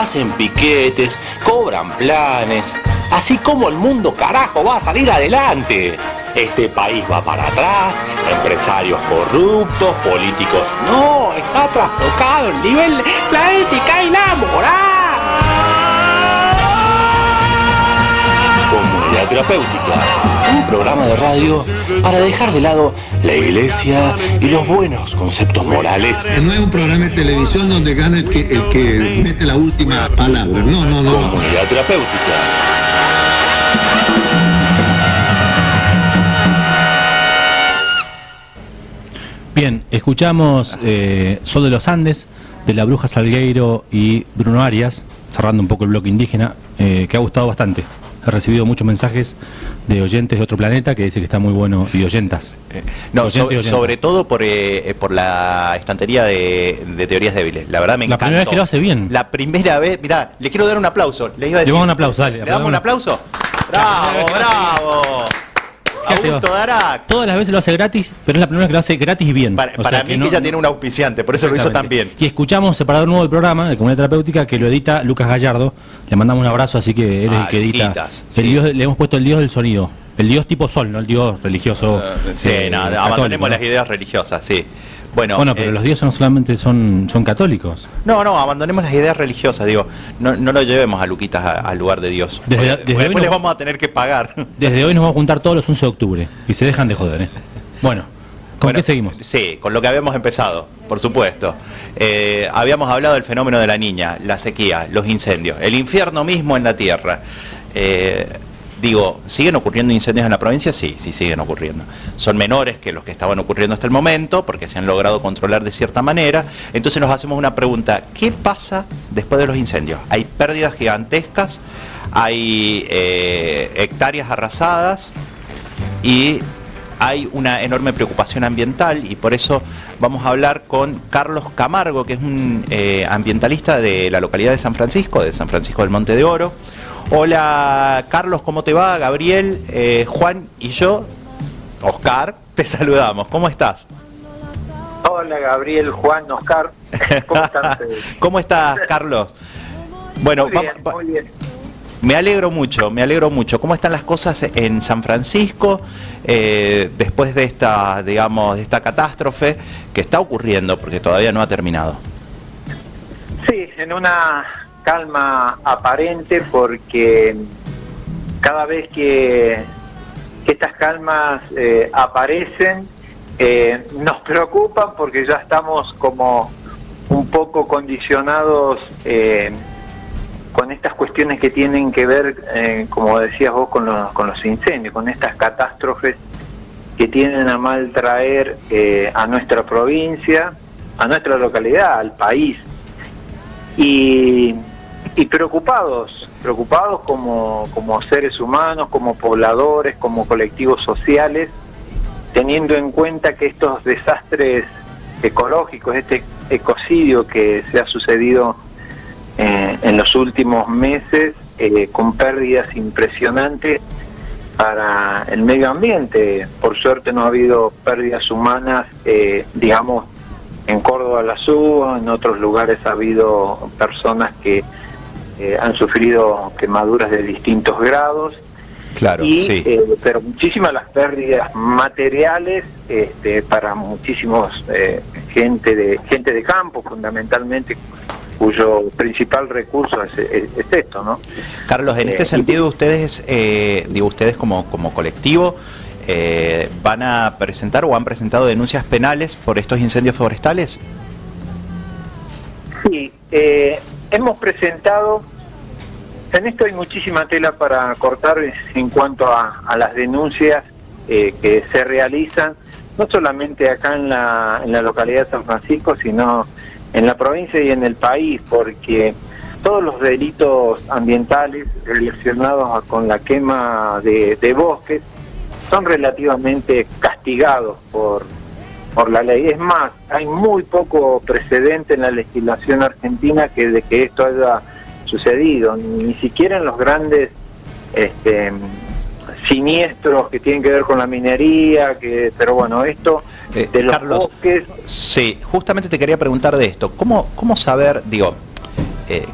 hacen piquetes, cobran planes. Así como el mundo carajo va a salir adelante. Este país va para atrás, empresarios corruptos, políticos no, está trastocado el nivel la ética y la moral. Comunidad Terapéutica, un programa de radio para dejar de lado la iglesia y los buenos conceptos morales. No es un programa de televisión donde gana el que mete la última palabra. No. Comunidad Terapéutica. Bien, escuchamos Sol de los Andes, de La Bruja Salgueiro y Bruno Arias, cerrando un poco el bloque indígena, que ha gustado bastante. He recibido muchos mensajes de oyentes de otro planeta que dice que está muy bueno, y oyentas. Sobre todo por la estantería de teorías débiles. La verdad me encantó. La primera vez que lo hace bien. La primera vez, mirá, le quiero dar un aplauso. Le iba a decir. Le damos un aplauso, dale. ¿Le damos un aplauso? ¡Bravo! Todas las veces lo hace gratis, pero es la primera vez que lo hace gratis y bien. Para mí que ya tiene un auspiciante, por eso lo hizo tan bien. Y escuchamos separador nuevo del programa de Comunidad Terapéutica que lo edita Lucas Gallardo. Le mandamos un abrazo, así que él es el que edita. Luquitas, el Dios, le hemos puesto el Dios del sonido. El Dios tipo sol, no el Dios religioso. Abandonemos las ideas religiosas, sí. Bueno, pero los dioses no solamente son católicos. No, abandonemos las ideas religiosas, digo. No lo llevemos a Luquitas al lugar de Dios. Después les vamos a tener que pagar. Desde hoy nos vamos a juntar todos los 11 de octubre y se dejan de joder, ¿eh? Bueno, ¿con qué seguimos? Sí, con lo que habíamos empezado, por supuesto. Habíamos hablado del fenómeno de la niña, la sequía, los incendios, el infierno mismo en la tierra. ¿Siguen ocurriendo incendios en la provincia? Sí, siguen ocurriendo. Son menores que los que estaban ocurriendo hasta el momento, porque se han logrado controlar de cierta manera. Entonces nos hacemos una pregunta: ¿qué pasa después de los incendios? Hay pérdidas gigantescas, hay hectáreas arrasadas y hay una enorme preocupación ambiental, y por eso vamos a hablar con Carlos Camargo, que es un ambientalista de la localidad de San Francisco del Monte de Oro. Hola Carlos, ¿cómo te va? Gabriel, Juan y yo, Oscar, te saludamos. ¿Cómo estás? Hola Gabriel, Juan, Oscar. ¿Cómo están ustedes? ¿Cómo estás, Carlos? Bueno, muy bien. Me alegro mucho. ¿Cómo están las cosas en San Francisco después de esta catástrofe que está ocurriendo, porque todavía no ha terminado? Sí, en una calma aparente, porque cada vez que estas calmas aparecen nos preocupan, porque ya estamos como un poco condicionados con estas cuestiones que tienen que ver, como decías vos, con los incendios, con estas catástrofes que tienen a mal traer a nuestra provincia, a nuestra localidad, al país. Y preocupados como seres humanos, como pobladores, como colectivos sociales, teniendo en cuenta que estos desastres ecológicos, este ecocidio que se ha sucedido en los últimos meses, con pérdidas impresionantes para el medio ambiente. Por suerte no ha habido pérdidas humanas, en Córdoba la hubo, en otros lugares ha habido personas que han sufrido quemaduras de distintos grados. Claro, sí. Pero muchísimas las pérdidas materiales para muchísimos gente de campo, fundamentalmente, cuyo principal recurso es esto, ¿no? Carlos, en este sentido ustedes, ustedes como colectivo, ¿van a presentar o han presentado denuncias penales por estos incendios forestales? Sí, hemos presentado. En esto hay muchísima tela para cortar en cuanto a las denuncias que se realizan, no solamente acá en la localidad de San Francisco, sino en la provincia y en el país, porque todos los delitos ambientales relacionados con la quema de bosques son relativamente castigados por la ley. Es más, hay muy poco precedente en la legislación argentina de que esto haya sucedido, ni siquiera en los grandes siniestros que tienen que ver con la minería, pero bueno, esto de los Carlos, bosques. Sí, justamente te quería preguntar de esto. ¿Cómo saber,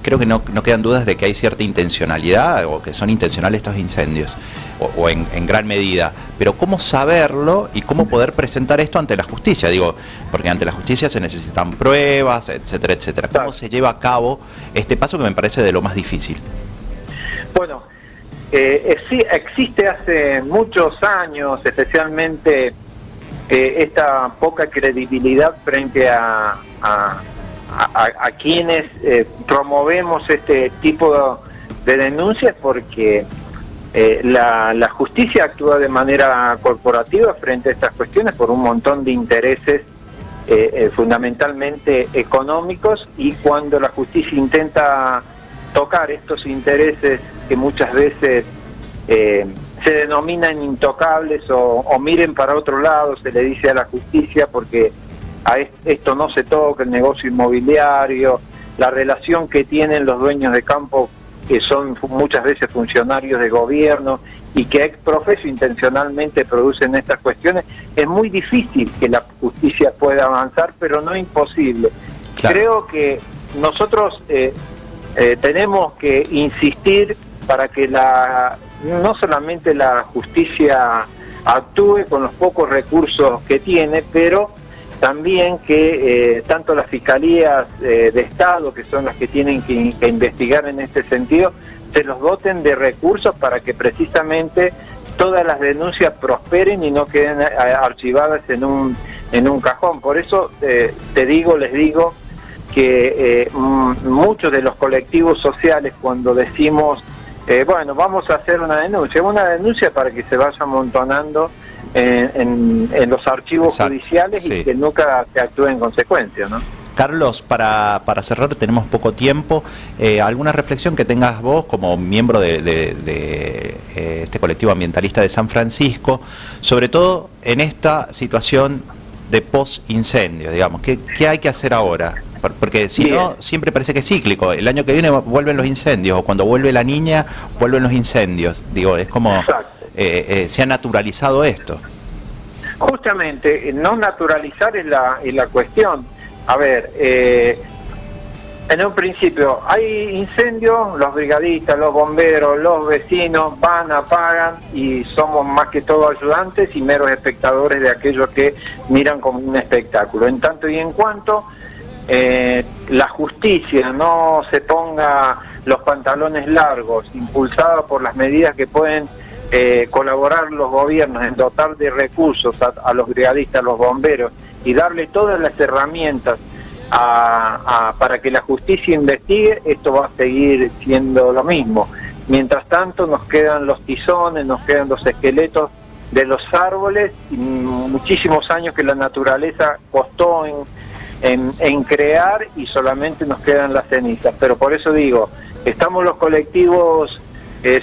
creo que no quedan dudas de que hay cierta intencionalidad o que son intencionales estos incendios, o en gran medida. Pero ¿cómo saberlo y cómo poder presentar esto ante la justicia? Digo, porque ante la justicia se necesitan pruebas, etcétera, etcétera. ¿Cómo se lleva a cabo este paso que me parece de lo más difícil? Bueno, sí, existe hace muchos años, especialmente esta poca credibilidad frente a quienes promovemos este tipo de denuncias, porque la justicia actúa de manera corporativa frente a estas cuestiones por un montón de intereses fundamentalmente económicos, y cuando la justicia intenta tocar estos intereses que muchas veces se denominan intocables o miren para otro lado, se le dice a la justicia porque a esto no se toca, el negocio inmobiliario, la relación que tienen los dueños de campo, que son muchas veces funcionarios de gobierno y que ex profeso intencionalmente producen estas cuestiones. Es muy difícil que la justicia pueda avanzar, pero no imposible. Claro. Creo que nosotros tenemos que insistir para que no solamente la justicia actúe con los pocos recursos que tiene, pero también que tanto las fiscalías de Estado, que son las que tienen que investigar en este sentido, se los doten de recursos para que precisamente todas las denuncias prosperen y no queden archivadas en un cajón. Por eso les digo que muchos de los colectivos sociales, cuando decimos bueno, vamos a hacer una denuncia para que se vaya amontonando en los archivos Exacto, judiciales y que nunca se actúe en consecuencia, ¿no? Carlos, para cerrar, tenemos poco tiempo. ¿Alguna reflexión que tengas vos como miembro de este colectivo ambientalista de San Francisco, sobre todo en esta situación de post-incendio, digamos? ¿Qué hay que hacer ahora? Porque si no, siempre parece que es cíclico. El año que viene vuelven los incendios, o cuando vuelve la niña, vuelven los incendios. Digo, es como se ha naturalizado esto. Justamente, no naturalizar es la cuestión. A ver, en un principio hay incendios, los brigadistas, los bomberos, los vecinos van, apagan y somos más que todo ayudantes y meros espectadores de aquellos que miran como un espectáculo. En tanto y en cuanto la justicia no se ponga los pantalones largos, impulsada por las medidas que pueden colaborar los gobiernos en dotar de recursos a los brigadistas, a los bomberos, y darle todas las herramientas para que la justicia investigue, esto va a seguir siendo lo mismo. Mientras tanto nos quedan los tizones, nos quedan los esqueletos de los árboles, y muchísimos años que la naturaleza costó en crear, y solamente nos quedan las cenizas. Pero por eso digo, estamos los colectivos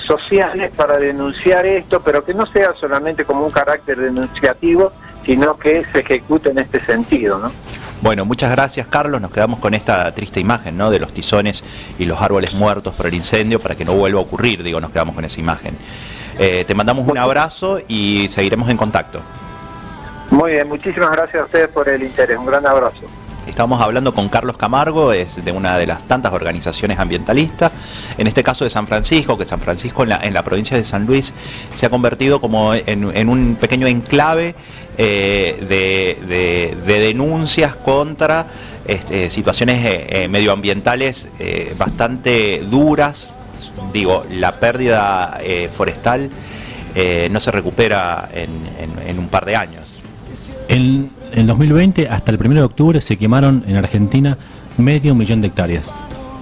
sociales para denunciar esto, pero que no sea solamente como un carácter denunciativo, sino que se ejecute en este sentido, ¿no? Bueno, muchas gracias, Carlos. Nos quedamos con esta triste imagen, ¿no?, de los tizones y los árboles muertos por el incendio, para que no vuelva a ocurrir, digo, nos quedamos con esa imagen. Te mandamos un abrazo y seguiremos en contacto. Muy bien, muchísimas gracias a ustedes por el interés. Un gran abrazo. Estamos hablando con Carlos Camargo, es de una de las tantas organizaciones ambientalistas, en este caso de San Francisco, que San Francisco en la provincia de San Luis se ha convertido como en un pequeño enclave de denuncias contra situaciones medioambientales bastante duras. Digo, la pérdida forestal no se recupera en un par de años. En 2020, hasta el 1 de octubre, se quemaron en Argentina 500.000 de hectáreas.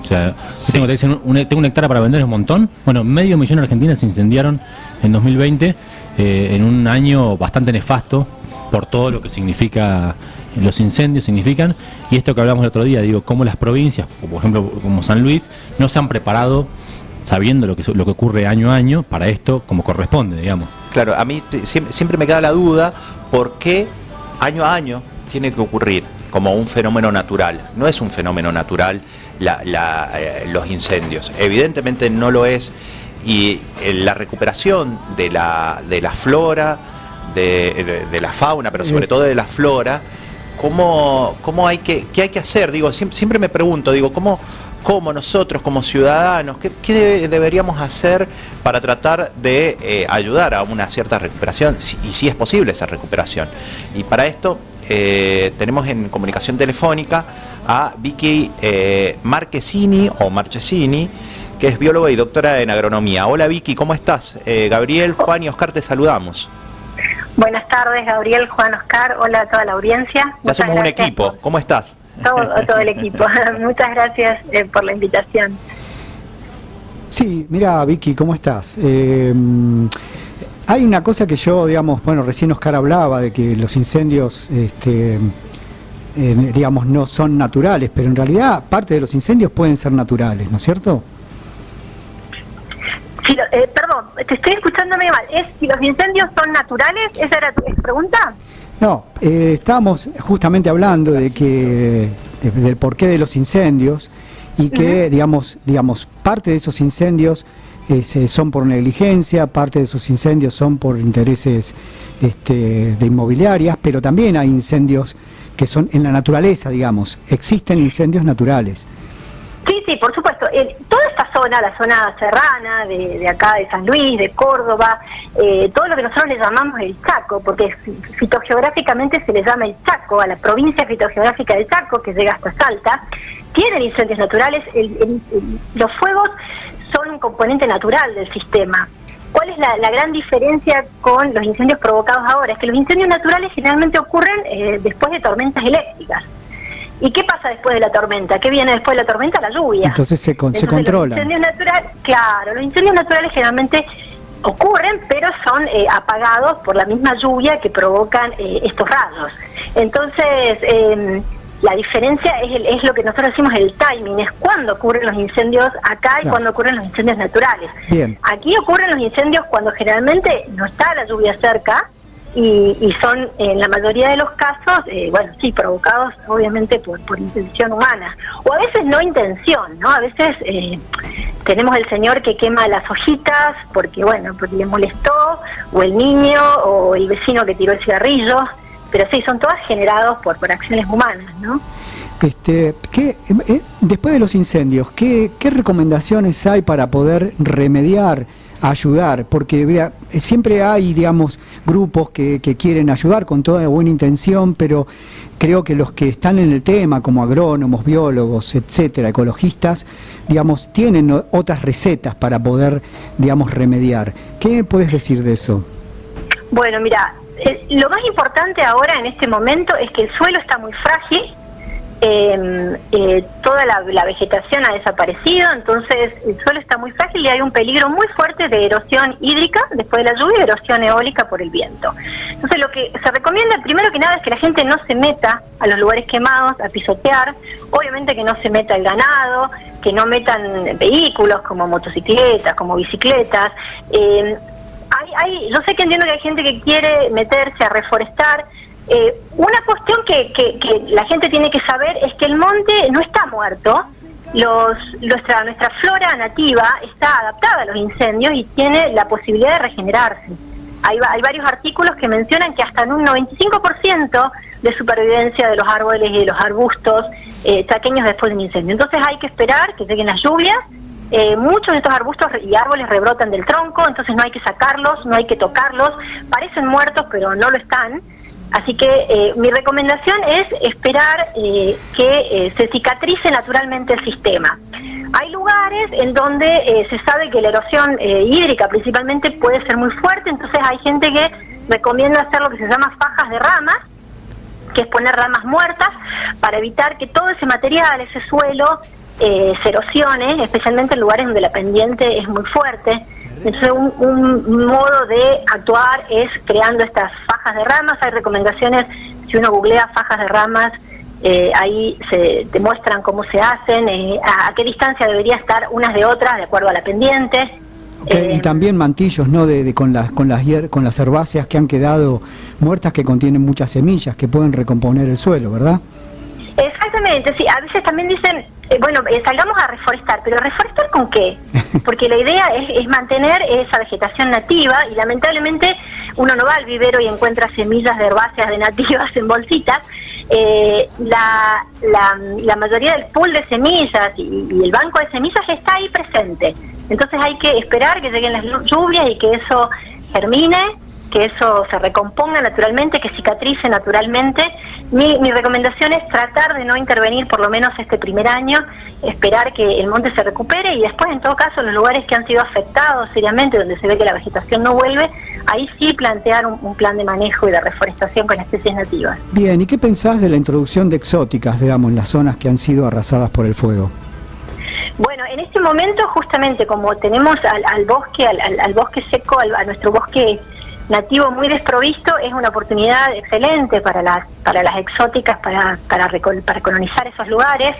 O sea, sí. Tengo una hectárea para vender, es un montón. Bueno, 500.000 de Argentina se incendiaron en 2020, en un año bastante nefasto por todo lo que significa los incendios significan. Y esto que hablamos el otro día, digo, cómo las provincias, por ejemplo como San Luis, no se han preparado sabiendo lo que ocurre año a año para esto como corresponde, digamos. Claro, a mí siempre me queda la duda, ¿por qué año a año tiene que ocurrir como un fenómeno natural? No es un fenómeno natural los incendios, evidentemente no lo es, y la recuperación de la flora, de la fauna, pero sobre todo de la flora, ¿qué hay que hacer? Digo, siempre me pregunto, digo, ¿cómo cómo nosotros como ciudadanos, qué deberíamos hacer para tratar de ayudar a una cierta recuperación, y si es posible esa recuperación. Y para esto tenemos en comunicación telefónica a Vicky Marchesini, que es bióloga y doctora en agronomía. Hola Vicky, ¿cómo estás? Gabriel, Juan y Oscar te saludamos. Buenas tardes, Gabriel, Juan, Oscar. Hola a toda la audiencia. Ya somos un equipo. ¿Cómo estás? Todo el equipo. Muchas gracias por la invitación. Sí, mira Vicky, ¿cómo estás? Hay una cosa que yo, digamos, bueno, recién Oscar hablaba de que los incendios, digamos, no son naturales, pero en realidad parte de los incendios pueden ser naturales, ¿no es cierto? Sí, perdón, te estoy escuchando medio mal. ¿Si los incendios son naturales? ¿Esa era tu pregunta? No, estábamos justamente hablando de que del porqué de los incendios y que, digamos, parte de esos incendios son por negligencia, parte de esos incendios son por intereses de inmobiliarias, pero también hay incendios que son en la naturaleza, digamos, existen incendios naturales. Sí, por supuesto. Toda esta zona, la zona serrana de acá de San Luis, de Córdoba, todo lo que nosotros le llamamos el Chaco, porque fitogeográficamente se le llama el Chaco, a la provincia fitogeográfica del Chaco, que llega hasta Salta, tienen incendios naturales. Los fuegos son un componente natural del sistema. ¿Cuál es la gran diferencia con los incendios provocados ahora? Es que los incendios naturales generalmente ocurren después de tormentas eléctricas. ¿Y qué pasa después de la tormenta? ¿Qué viene después de la tormenta? La lluvia. Entonces se controla. Los incendios naturales generalmente ocurren, pero son apagados por la misma lluvia que provocan estos rayos. Entonces, la diferencia es lo que nosotros decimos el timing, es cuándo ocurren los incendios acá y cuándo ocurren los incendios naturales. Bien. Aquí ocurren los incendios cuando generalmente no está la lluvia cerca, y son en la mayoría de los casos, provocados obviamente por intención humana, o a veces no intención, ¿no? A veces tenemos el señor que quema las hojitas porque le molestó, o el niño, o el vecino que tiró el cigarrillo, pero sí, son todas generados por acciones humanas, ¿no? Después de los incendios, ¿qué recomendaciones hay para poder remediar, ayudar? Porque vea, siempre hay, digamos, grupos que quieren ayudar con toda buena intención, pero creo que los que están en el tema, como agrónomos, biólogos, etcétera, ecologistas, digamos, tienen otras recetas para poder, digamos, remediar. ¿Qué me puedes decir de eso? Bueno, mira, lo más importante ahora en este momento es que el suelo está muy frágil. Toda la vegetación ha desaparecido, entonces el suelo está muy frágil y hay un peligro muy fuerte de erosión hídrica después de la lluvia y erosión eólica por el viento. Entonces lo que se recomienda primero que nada es que la gente no se meta a los lugares quemados a pisotear, obviamente que no se meta el ganado, que no metan vehículos como motocicletas, como bicicletas. Yo sé que entiendo que hay gente que quiere meterse a reforestar. Una cuestión que la gente tiene que saber es que el monte no está muerto. Nuestra flora nativa está adaptada a los incendios y tiene la posibilidad de regenerarse. Hay varios artículos que mencionan que hasta en un 95% de supervivencia de los árboles y de los arbustos chaqueños después de un incendio. Entonces hay que esperar que lleguen las lluvias. Muchos de estos arbustos y árboles rebrotan del tronco, entonces no hay que sacarlos, no hay que tocarlos. Parecen muertos, pero no lo están. Así que mi recomendación es esperar que se cicatrice naturalmente el sistema. Hay lugares en donde se sabe que la erosión hídrica principalmente puede ser muy fuerte, entonces hay gente que recomienda hacer lo que se llama fajas de ramas, que es poner ramas muertas para evitar que todo ese material, ese suelo, se erosione, especialmente en lugares donde la pendiente es muy fuerte. Entonces un modo de actuar es creando estas fajas de ramas. Hay recomendaciones, si uno googlea fajas de ramas, ahí se te muestran cómo se hacen, a qué distancia debería estar unas de otras de acuerdo a la pendiente. Y también mantillos, ¿no? Con las herbáceas que han quedado muertas, que contienen muchas semillas que pueden recomponer el suelo, ¿verdad? Exactamente, sí. A veces también dicen, salgamos a reforestar, pero ¿reforestar con qué? Porque la idea es mantener esa vegetación nativa y lamentablemente uno no va al vivero y encuentra semillas de herbáceas de nativas en bolsitas. la mayoría del pool de semillas y el banco de semillas está ahí presente. Entonces hay que esperar que lleguen las lluvias y que eso germine, que eso se recomponga naturalmente, que cicatrice naturalmente. Mi recomendación es tratar de no intervenir por lo menos este primer año, esperar que el monte se recupere y después, en todo caso, los lugares que han sido afectados seriamente, donde se ve que la vegetación no vuelve, ahí sí plantear un plan de manejo y de reforestación con especies nativas. Bien, ¿y qué pensás de la introducción de exóticas, digamos, en las zonas que han sido arrasadas por el fuego? Bueno, en este momento, justamente como tenemos al bosque seco, a nuestro bosque nativo muy desprovisto, es una oportunidad excelente para las exóticas para colonizar esos lugares.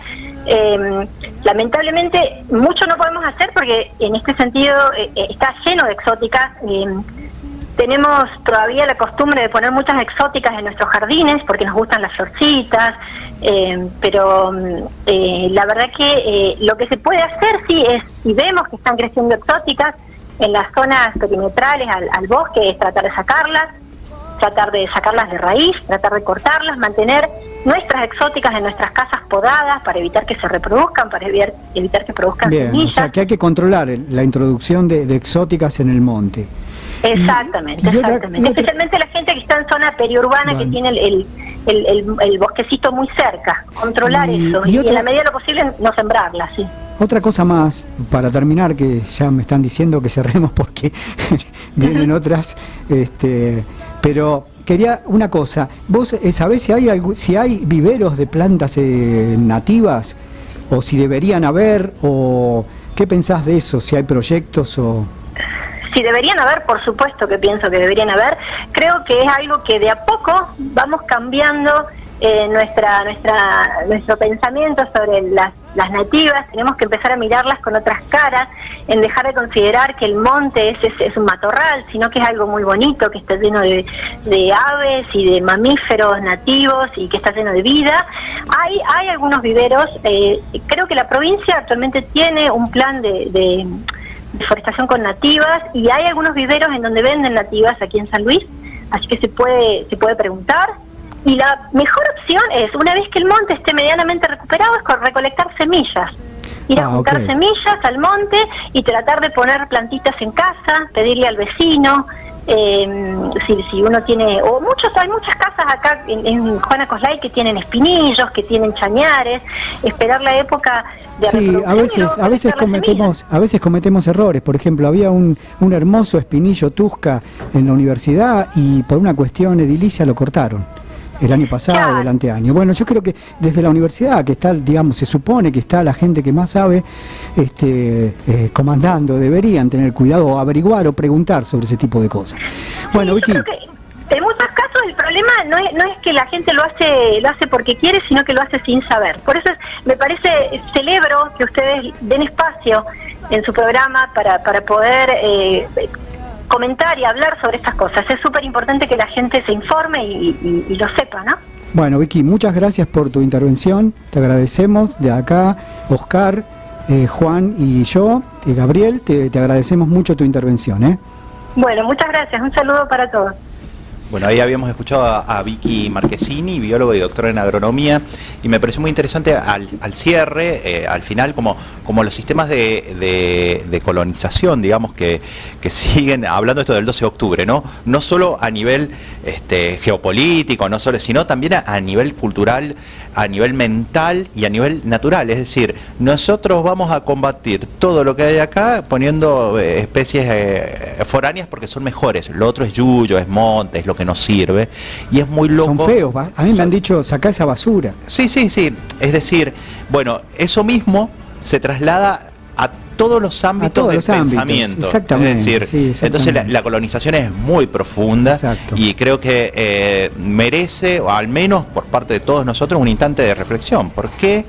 Lamentablemente mucho no podemos hacer porque en este sentido está lleno de exóticas. Tenemos todavía la costumbre de poner muchas exóticas en nuestros jardines porque nos gustan las florcitas, pero la verdad que lo que se puede hacer sí es, si vemos que están creciendo exóticas en las zonas perimetrales al bosque, es tratar de sacarlas de raíz, tratar de cortarlas, mantener nuestras exóticas en nuestras casas podadas para evitar que se reproduzcan, para evitar que produzcan semillas. Bien, o sea que hay que controlar la introducción de exóticas en el monte. Exactamente, especialmente la gente que está en zona periurbana, que tiene el bosquecito muy cerca, controlar eso y en la medida de lo posible no sembrarla, sí. Otra cosa más, para terminar, que ya me están diciendo que cerremos porque vienen otras, pero quería una cosa, ¿vos sabés si hay viveros de plantas nativas o si deberían haber, o qué pensás de eso, si hay proyectos o...? Si deberían haber, por supuesto que pienso que deberían haber. Creo que es algo que de a poco vamos cambiando nuestro pensamiento sobre las nativas. Tenemos que empezar a mirarlas con otras caras, en dejar de considerar que el monte es un matorral, sino que es algo muy bonito, que está lleno de aves y de mamíferos nativos y que está lleno de vida. Hay algunos viveros. Creo que la provincia actualmente tiene un plan de deforestación con nativas y hay algunos viveros en donde venden nativas aquí en San Luis, así que se puede preguntar. Y la mejor opción es, una vez que el monte esté medianamente recuperado, es recolectar semillas. Ir a juntar semillas al monte y tratar de poner plantitas en casa, pedirle al vecino, si uno tiene, hay muchas casas acá en Juana Coslay que tienen espinillos, que tienen chañares, esperar la época de reproducción. Sí, a veces cometemos errores. Por ejemplo, había un hermoso espinillo tusca en la universidad y por una cuestión edilicia lo cortaron el año pasado, el anteaño. Bueno, yo creo que desde la universidad, que está, digamos, se supone que está la gente que más sabe comandando, deberían tener cuidado o averiguar o preguntar sobre ese tipo de cosas. Bueno, Vicky. Yo creo que en muchos casos el problema no es que la gente lo hace porque quiere, sino que lo hace sin saber. Por eso me parece, celebro que ustedes den espacio en su programa para poder comentar y hablar sobre estas cosas. Es súper importante que la gente se informe y lo sepa, ¿no? Bueno, Vicky, muchas gracias por tu intervención. Te agradecemos de acá, Oscar, Juan y yo, Gabriel, te agradecemos mucho tu intervención. Bueno, muchas gracias. Un saludo para todos. Bueno, ahí habíamos escuchado a Vicky Marchesini, biólogo y doctora en agronomía, y me pareció muy interesante al cierre, al final, como los sistemas de colonización, digamos, que siguen hablando esto del 12 de octubre, ¿no? No solo a nivel geopolítico, no solo, sino también a nivel cultural, a nivel mental y a nivel natural. Es decir, nosotros vamos a combatir todo lo que hay acá poniendo especies foráneas porque son mejores. Lo otro es yuyo, es monte, es lo que nos sirve, y es muy loco. Son feos, a mí me han dicho, sacá esa basura. Sí, es decir, bueno, eso mismo se traslada a todos los ámbitos del pensamiento. Exactamente. Es decir, entonces la colonización es muy profunda. Exacto. Y creo que merece, o al menos por parte de todos nosotros, un instante de reflexión. ¿Por qué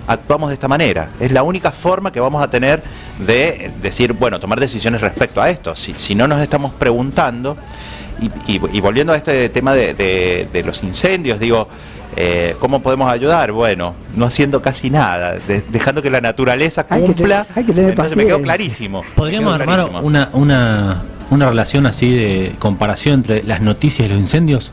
actuamos de esta manera? Es la única forma que vamos a tener de decir, bueno, tomar decisiones respecto a esto. Si no nos estamos preguntando, y volviendo a este tema de los incendios, digo, ¿cómo podemos ayudar? Bueno, no haciendo casi nada, dejando que la naturaleza cumpla. Hay que tener Entonces paciencia. me quedó clarísimo. ¿Podríamos armar una relación así de comparación entre las noticias y los incendios?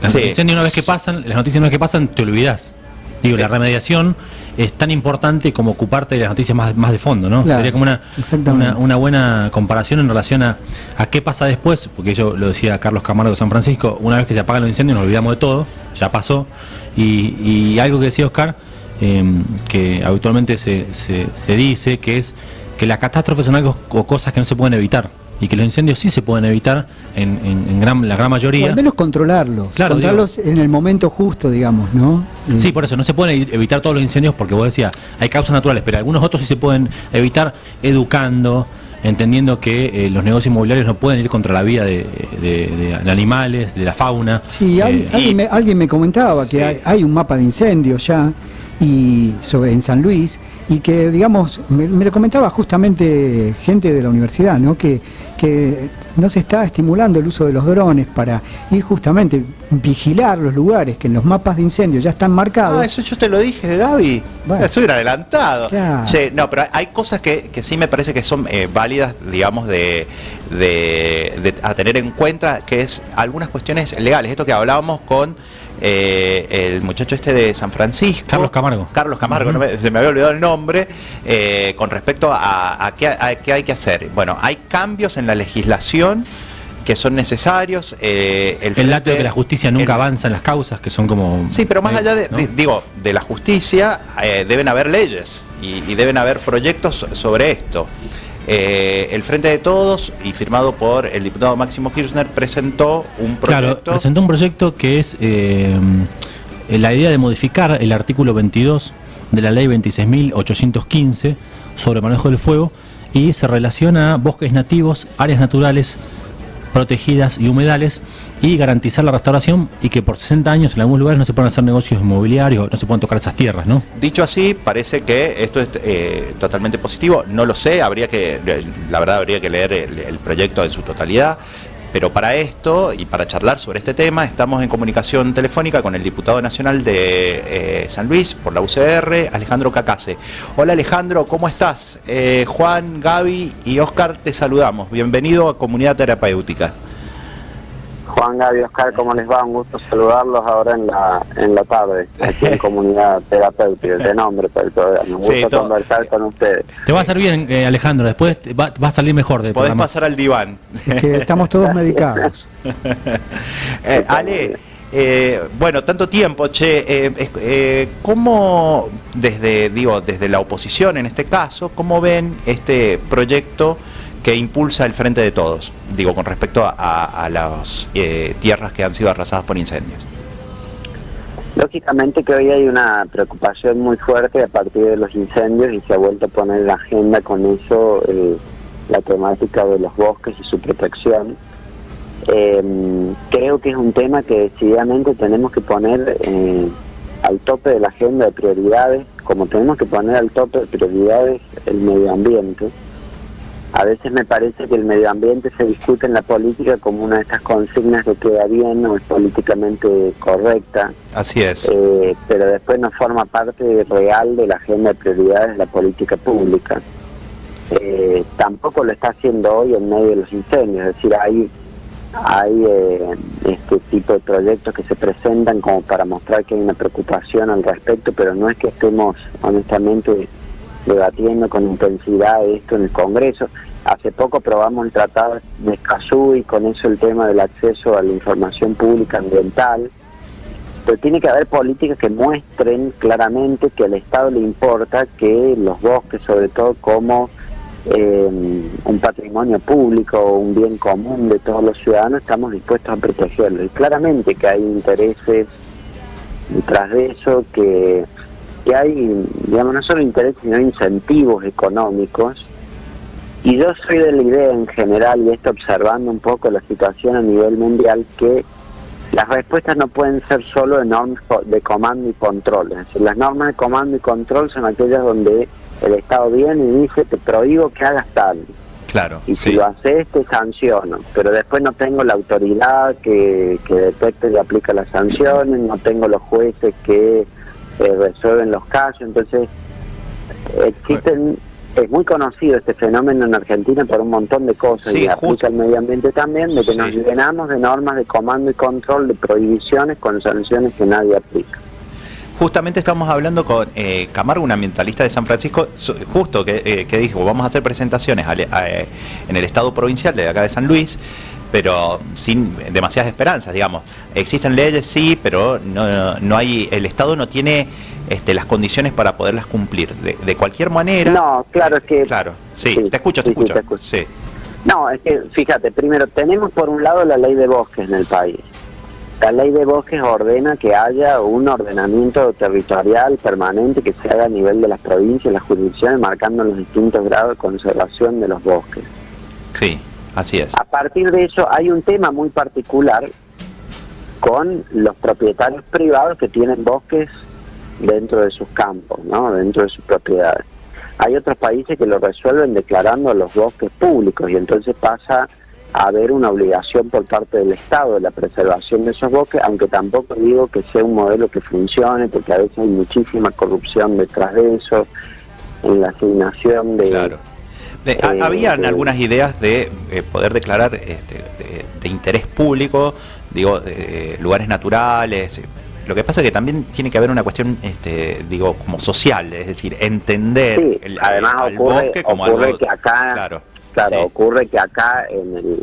Los incendios una vez que pasan, las noticias una vez que pasan, te olvidás. Digo, la remediación es tan importante como ocuparte de las noticias más de fondo, ¿no? Claro, sería como una buena comparación en relación a qué pasa después, porque yo lo decía Carlos Camargo de San Francisco, una vez que se apagan los incendios nos olvidamos de todo, ya pasó, y algo que decía Oscar, que habitualmente se dice, que es que las catástrofes son algo o cosas que no se pueden evitar, y que los incendios sí se pueden evitar en la gran mayoría. O al menos controlarlos, claro, controlarlos en el momento justo, digamos, ¿no? Sí, por eso, no se pueden evitar todos los incendios porque vos decías, hay causas naturales, pero algunos otros sí se pueden evitar educando, entendiendo que los negocios inmobiliarios no pueden ir contra la vida de animales, de la fauna. Sí, alguien me comentaba que hay un mapa de incendios ya en San Luis, y que, digamos, me lo comentaba justamente gente de la universidad, ¿no? Que no se está estimulando el uso de los drones para ir justamente vigilar los lugares que en los mapas de incendios ya están marcados. Eso yo te lo dije, Gaby. Bueno, eso era adelantado. Claro. Che, no, pero hay cosas que sí me parece que son válidas, digamos, a tener en cuenta, que es algunas cuestiones legales. Esto que hablábamos con el muchacho este de San Francisco, Carlos Camargo, se me había olvidado el nombre, con respecto a qué hay que hacer. Bueno, hay cambios en la legislación que son necesarios. El dato de que la justicia nunca avanza en las causas, que son como... Sí, pero más allá de la justicia, deben haber leyes y deben haber proyectos sobre esto. El Frente de Todos, y firmado por el diputado Máximo Kirchner, presentó un proyecto. Claro, presentó un proyecto que es la idea de modificar el artículo 22 de la ley 26.815 sobre manejo del fuego, y se relaciona a bosques nativos, áreas naturales protegidas y humedales, y garantizar la restauración, y que por 60 años en algunos lugares no se pueden hacer negocios inmobiliarios, no se pueden tocar esas tierras, ¿no? Dicho así, parece que esto es totalmente positivo. No lo sé, habría que leer el proyecto en su totalidad. Pero para esto y para charlar sobre este tema estamos en comunicación telefónica con el diputado nacional de San Luis por la UCR, Alejandro Cacase. Hola Alejandro, ¿cómo estás? Juan, Gaby y Oscar te saludamos. Bienvenido a Comunidad Terapéutica. Juan, Gaby, Oscar, ¿cómo les va? Un gusto saludarlos ahora en la tarde, aquí en Comunidad Terapéutica, de nombre para el programa. Un gusto conversar con ustedes. Te va a hacer bien, Alejandro, después va a salir mejor del programa. Podés pasar al diván. Es que estamos todos medicados. Ale, bueno, tanto tiempo, ¿cómo desde la oposición en este caso, cómo ven este proyecto que impulsa el Frente de Todos, con respecto a las tierras que han sido arrasadas por incendios? Lógicamente que hoy hay una preocupación muy fuerte a partir de los incendios, y se ha vuelto a poner en la agenda con eso la temática de los bosques y su protección. Creo que es un tema que decididamente tenemos que poner al tope de la agenda de prioridades, como tenemos que poner al tope de prioridades el medio ambiente. A veces me parece que el medio ambiente se discute en la política como una de estas consignas que queda bien o es políticamente correcta. Así es. Pero después no forma parte real de la agenda de prioridades de la política pública. Tampoco lo está haciendo hoy en medio de los incendios, es decir, hay este tipo de proyectos que se presentan como para mostrar que hay una preocupación al respecto, pero no es que estemos honestamente debatiendo con intensidad esto en el Congreso. Hace poco aprobamos el Tratado de Escazú, y con eso el tema del acceso a la información pública ambiental. Pero tiene que haber políticas que muestren claramente que al Estado le importa que los bosques, sobre todo como un patrimonio público o un bien común de todos los ciudadanos, estamos dispuestos a protegerlo. Y claramente que hay intereses detrás de eso, que hay, no solo intereses, sino incentivos económicos. Y yo soy de la idea en general, y esto observando un poco la situación a nivel mundial, que las respuestas no pueden ser solo de normas de comando y control. Es decir, las normas de comando y control son aquellas donde el Estado viene y dice: te prohíbo que hagas tal. Claro. Y si lo haces, te sanciono. Pero después no tengo la autoridad que detecte y aplica las sanciones, no tengo los jueces que resuelven los casos. Entonces existen es muy conocido este fenómeno en Argentina por un montón de cosas, sí, y aplica al medio ambiente también, de que nos llenamos de normas de comando y control, de prohibiciones con sanciones que nadie aplica. Justamente estamos hablando con Camargo, un ambientalista de San Francisco, justo que dijo, vamos a hacer presentaciones en el estado provincial de acá de San Luis, pero sin demasiadas esperanzas, digamos. Existen leyes, sí, pero no hay, el Estado no tiene las condiciones para poderlas cumplir. De cualquier manera... No, claro, es que... Claro, sí, te escucho. Sí. No, es que, fíjate, primero, tenemos por un lado la ley de bosques en el país. La ley de bosques ordena que haya un ordenamiento territorial permanente que se haga a nivel de las provincias y las jurisdicciones, marcando los distintos grados de conservación de los bosques. Sí, así es. A partir de eso hay un tema muy particular con los propietarios privados que tienen bosques dentro de sus campos, ¿no? Dentro de sus propiedades. Hay otros países que lo resuelven declarando los bosques públicos y entonces pasa a haber una obligación por parte del Estado de la preservación de esos bosques, aunque tampoco digo que sea un modelo que funcione, porque a veces hay muchísima corrupción detrás de eso, en la asignación de... Claro. Habían algunas ideas de poder declarar de interés público, digo, lugares naturales. Lo que pasa es que también tiene que haber una cuestión, como social, es decir, entender además al bosque como algo... que acá, ocurre que acá en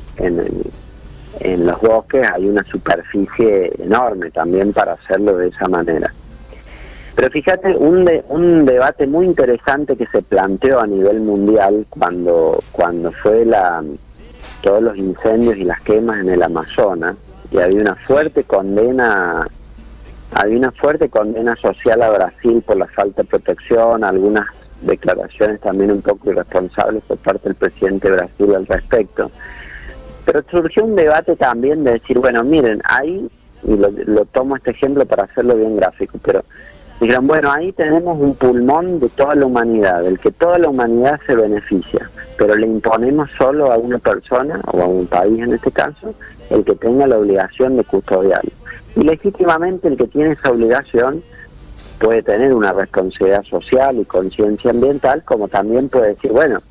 los bosques hay una superficie enorme también para hacerlo de esa manera. Pero fíjate, un debate muy interesante que se planteó a nivel mundial cuando fue todos los incendios y las quemas en el Amazonas, y había una fuerte condena social a Brasil por la falta de protección, algunas declaraciones también un poco irresponsables por parte del presidente de Brasil al respecto. Pero surgió un debate también de decir, bueno, miren, ahí, y lo tomo este ejemplo para hacerlo bien gráfico, pero dijeron, bueno, ahí tenemos un pulmón de toda la humanidad, del que toda la humanidad se beneficia, pero le imponemos solo a una persona, o a un país en este caso, el que tenga la obligación de custodiarlo. Y legítimamente el que tiene esa obligación puede tener una responsabilidad social y conciencia ambiental, como también puede decir, bueno,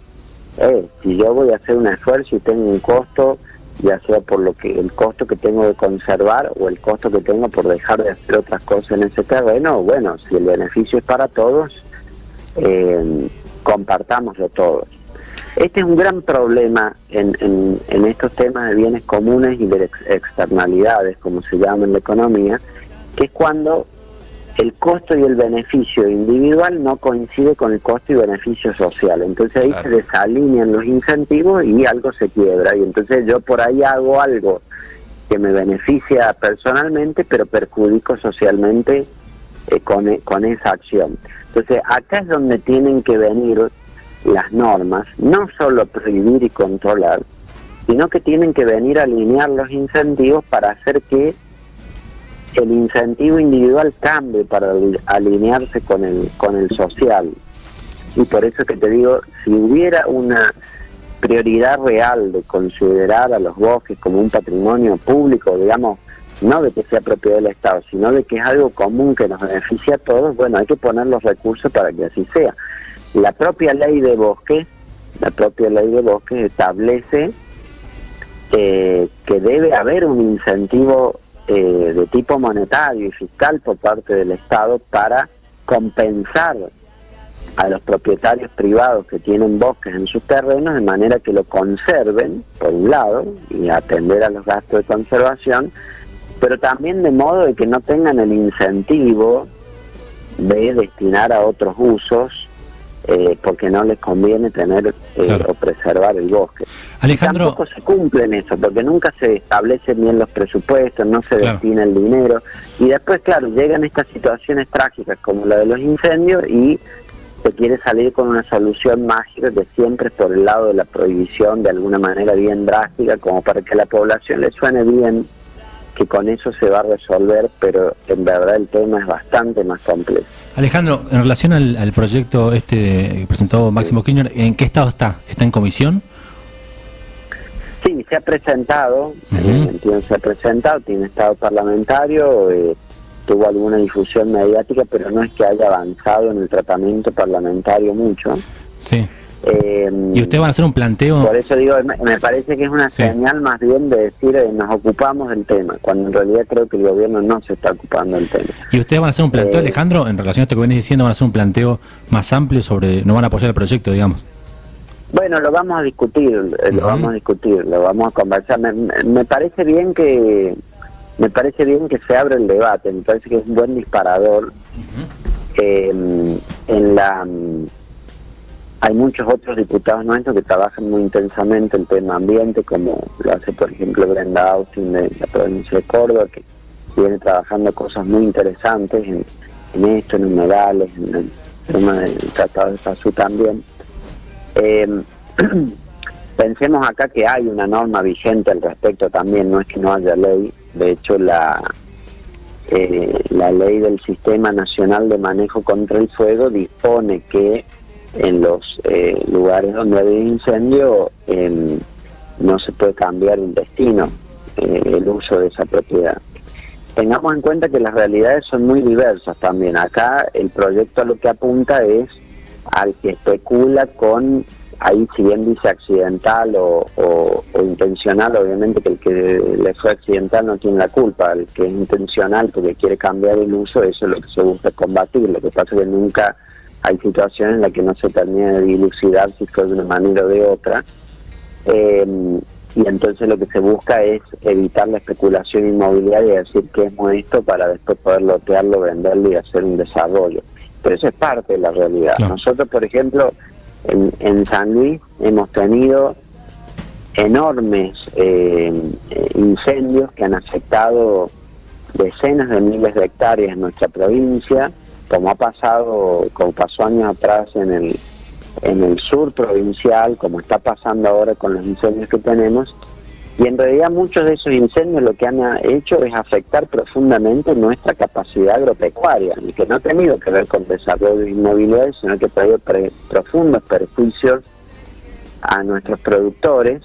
si yo voy a hacer un esfuerzo y tengo un costo, ya sea por el costo que tengo de conservar o el costo que tengo por dejar de hacer otras cosas en ese terreno, bueno, si el beneficio es para todos, compartámoslo todos. Este es un gran problema en estos temas de bienes comunes y de externalidades, como se llama en la economía, que es cuando el costo y el beneficio individual no coincide con el costo y beneficio social. Entonces ahí se desalinean los incentivos y algo se quiebra. Y entonces yo por ahí hago algo que me beneficia personalmente, pero perjudico socialmente con esa acción. Entonces acá es donde tienen que venir las normas, no solo prohibir y controlar, sino que tienen que venir a alinear los incentivos para hacer que el incentivo individual cambie para alinearse con el social. Y por eso que te digo, si hubiera una prioridad real de considerar a los bosques como un patrimonio público, digamos, no de que sea propiedad del Estado, sino de que es algo común que nos beneficia a todos, bueno, hay que poner los recursos para que así sea. La propia ley de bosques establece que debe haber un incentivo de tipo monetario y fiscal por parte del Estado para compensar a los propietarios privados que tienen bosques en sus terrenos, de manera que lo conserven, por un lado, y atender a los gastos de conservación, pero también de modo de que no tengan el incentivo de destinar a otros usos, porque no les conviene tener o preservar el bosque. Alejandro, tampoco se cumplen eso, porque nunca se establecen bien los presupuestos, no se destina el dinero, y después, claro, llegan estas situaciones trágicas como la de los incendios y se quiere salir con una solución mágica que siempre es por el lado de la prohibición, de alguna manera bien drástica, como para que a la población le suene bien que con eso se va a resolver, pero en verdad el tema es bastante más complejo. Alejandro, en relación al proyecto que presentó Máximo Kirchner, ¿en qué estado está? ¿Está en comisión? Sí, se ha presentado, tiene estado parlamentario, tuvo alguna difusión mediática, pero no es que haya avanzado en el tratamiento parlamentario mucho. Sí. ¿Y ustedes van a hacer un planteo? Por eso digo, me parece que es una señal más bien de decir nos ocupamos del tema, cuando en realidad creo que el gobierno no se está ocupando del tema. ¿Y ustedes van a hacer un planteo, Alejandro, en relación a esto que venís diciendo, van a hacer un planteo más amplio sobre, no van a apoyar el proyecto, digamos? Bueno, lo vamos a discutir, lo vamos a conversar. Me parece bien que se abra el debate, me parece que es un buen disparador. Hay muchos otros diputados nuestros que trabajan muy intensamente el tema ambiente, como lo hace, por ejemplo, Brenda Austin de la provincia de Córdoba, que viene trabajando cosas muy interesantes en esto, en humedales, en el tema del Tratado de Escazú también. Pensemos acá que hay una norma vigente al respecto también, no es que no haya ley. De hecho, la ley del Sistema Nacional de Manejo contra el Fuego dispone que en los lugares donde hay incendio no se puede cambiar el destino, el uso de esa propiedad. Tengamos en cuenta que las realidades son muy diversas también. Acá el proyecto a lo que apunta es al que especula con, ahí si bien dice accidental o intencional, obviamente que el que le fue accidental no tiene la culpa, el que es intencional porque quiere cambiar el uso, eso es lo que se busca combatir. Lo que pasa es que nunca hay situaciones en las que no se termina de dilucidar si fue de una manera o de otra, y entonces lo que se busca es evitar la especulación inmobiliaria y decir que es modesto para después poder lotearlo, venderlo y hacer un desarrollo. Pero eso es parte de la realidad. Claro. Nosotros, por ejemplo, en San Luis hemos tenido enormes incendios que han afectado decenas de miles de hectáreas en nuestra provincia, como pasó años atrás en el sur provincial, como está pasando ahora con los incendios que tenemos, y en realidad muchos de esos incendios lo que han hecho es afectar profundamente nuestra capacidad agropecuaria, y que no ha tenido que ver con desarrollo inmobiliario, sino que ha traído profundos perjuicios a nuestros productores,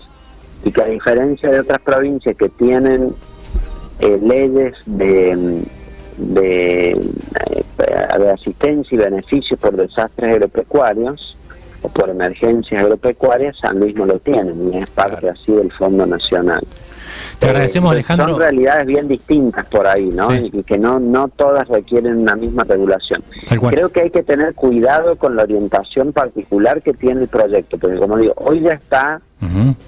y que a diferencia de otras provincias que tienen leyes de asistencia y beneficios por desastres agropecuarios o por emergencias agropecuarias, San Luis no lo tiene, ni es parte así del Fondo Nacional. Te agradecemos, Alejandro. Son realidades bien distintas por ahí, ¿no? Sí. Y que no todas requieren una misma regulación. Creo que hay que tener cuidado con la orientación particular que tiene el proyecto, porque como digo, hoy ya está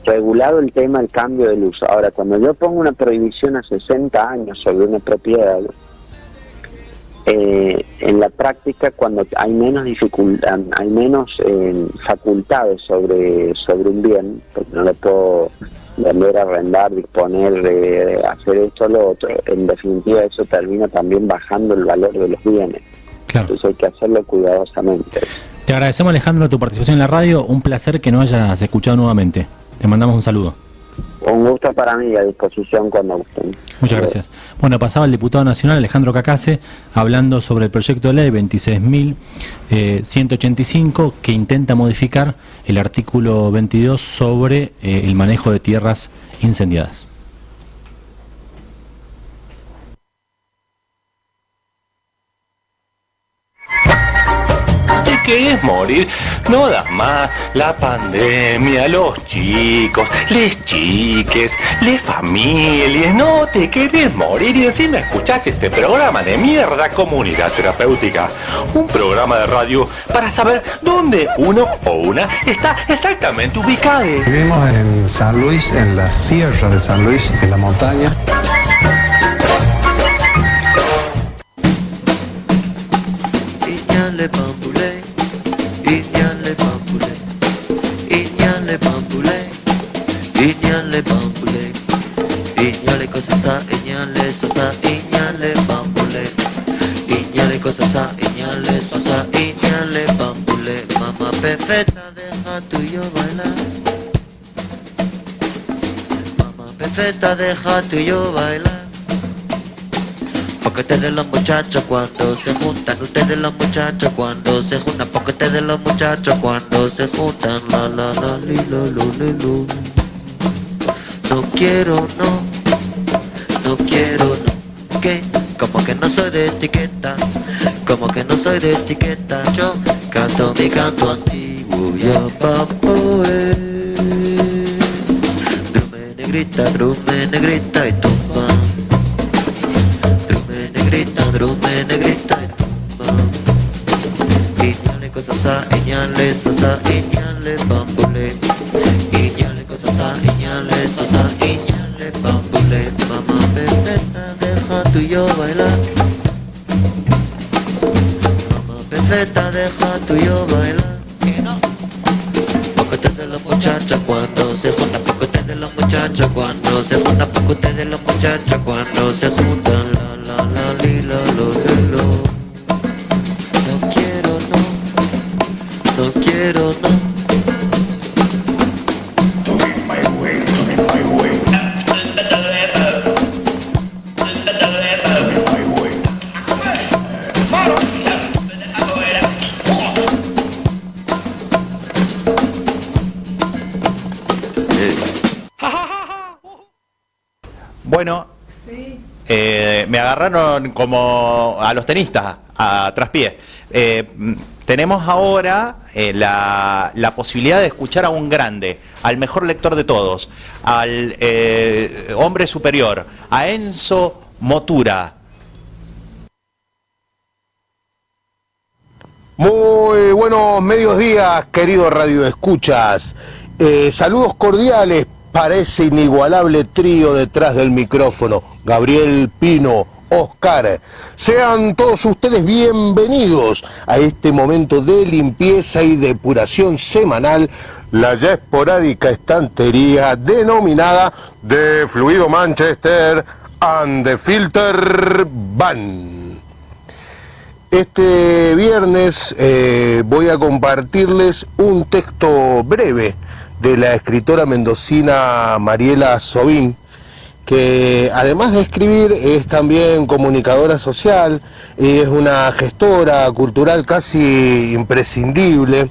regulado el tema del cambio del uso. Ahora, cuando yo pongo una prohibición a 60 años sobre una propiedad, en la práctica, cuando hay menos dificultad, hay menos facultades sobre un bien, porque no lo puedo vender, arrendar, disponer, hacer esto o lo otro, en definitiva eso termina también bajando el valor de los bienes. Claro. Entonces hay que hacerlo cuidadosamente. Te agradecemos, Alejandro, tu participación en la radio. Un placer que nos hayas escuchado nuevamente. Te mandamos un saludo. Un gusto para mí, a disposición cuando gusten. Muchas gracias. Bueno, pasaba el diputado nacional Alejandro Cacase hablando sobre el proyecto de ley 26.185 que intenta modificar el artículo 22 sobre el manejo de tierras incendiadas. ¿Querés morir? No das más. La pandemia, los chicos, les chiques, les familias. No te querés morir y encima escuchás este programa de mierda, Comunidad Terapéutica. Un programa de radio para saber dónde uno o una está exactamente ubicado. Vivimos en San Luis, en la sierra de San Luis, en la montaña. Iñale bambule, iñale cosasa, iñale sosa, iñale bambule, iñale cosasa, iñale sosa, iñale bambule. Mamá perfecta, deja tuyo bailar. Mamá perfecta, deja tuyo bailar. Poquete de los muchachos cuando se juntan, ustedes los muchachos cuando se juntan, poquete de los muchachos cuando se juntan, la la la li lo li lo. No quiero, no quiero, no, que como que no soy de etiqueta, como que no soy de etiqueta, yo canto mi canto antiguo ya bamboe. Drume negrita y tumba. Drume negrita y tumba. Iñale cosas a iñale, sosa iñale, bambule. Iñale cosas a iñale, sosa iñale, bambule. Mamá perfecta, deja tú y yo bailar. Mamá perfecta, deja tú y yo bailar. Que no. Pocote de los muchachos cuando se juntan, pocote de los muchachos cuando se juntan, pocote de los muchachos cuando se juntan, la la la li la lo lo lo. No quiero no, no quiero no. Bueno, me agarraron como a los tenistas, a traspié. Tenemos ahora la posibilidad de escuchar a un grande, al mejor lector de todos, al hombre superior, a Enzo Motura. Muy buenos mediodías, queridos radioescuchas. Saludos cordiales para ese inigualable trío detrás del micrófono, Gabriel, Pino, Oscar. Sean todos ustedes bienvenidos a este momento de limpieza y depuración semanal, la ya esporádica estantería denominada The Fluido Manchester and the Filter Van. Este viernes voy a compartirles un texto breve de la escritora mendocina Mariela Sobín, que además de escribir es también comunicadora social y es una gestora cultural casi imprescindible.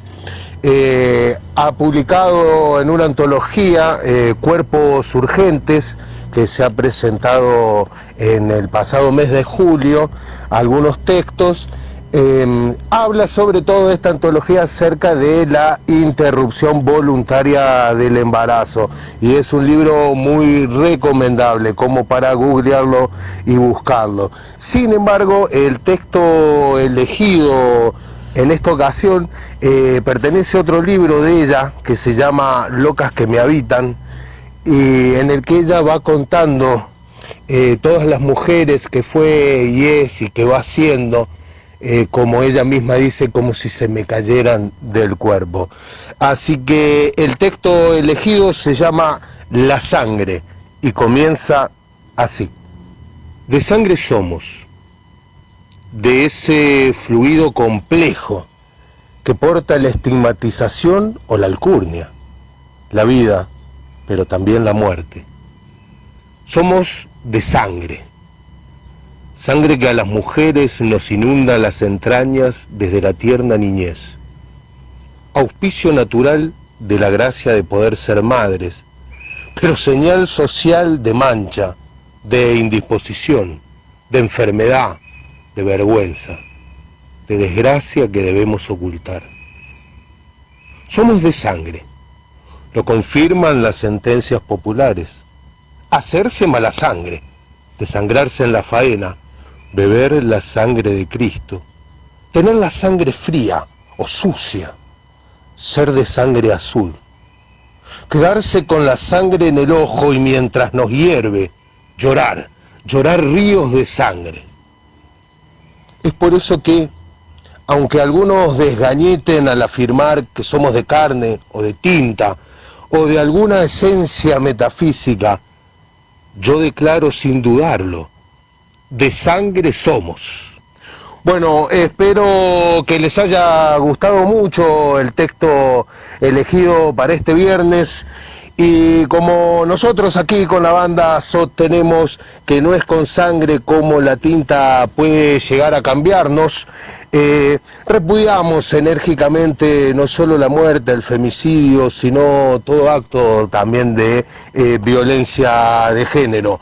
Ha publicado en una antología, Cuerpos Urgentes, que se ha presentado en el pasado mes de julio, algunos textos. Habla sobre todo esta antología acerca de la interrupción voluntaria del embarazo, y es un libro muy recomendable como para googlearlo y buscarlo. Sin embargo, el texto elegido en esta ocasión pertenece a otro libro de ella que se llama Locas que me habitan, y en el que ella va contando todas las mujeres que fue y es y que va siendo, como ella misma dice, como si se me cayeran del cuerpo. Así que el texto elegido se llama La sangre y comienza así. De sangre somos, de ese fluido complejo que porta la estigmatización o la alcurnia, la vida, pero también la muerte. Somos de sangre. Sangre que a las mujeres nos inunda las entrañas desde la tierna niñez. Auspicio natural de la gracia de poder ser madres, pero señal social de mancha, de indisposición, de enfermedad, de vergüenza, de desgracia que debemos ocultar. Somos de sangre, lo confirman las sentencias populares. Hacerse mala sangre, desangrarse en la faena, beber la sangre de Cristo, tener la sangre fría o sucia, ser de sangre azul, quedarse con la sangre en el ojo y mientras nos hierve, llorar ríos de sangre. Es por eso que, aunque algunos desgañeten al afirmar que somos de carne o de tinta o de alguna esencia metafísica, yo declaro sin dudarlo, de sangre somos. Bueno, espero que les haya gustado mucho el texto elegido para este viernes, y como nosotros aquí con la banda sostenemos que no es con sangre como la tinta puede llegar a cambiarnos, repudiamos enérgicamente no solo la muerte, el femicidio, sino todo acto también de violencia de género.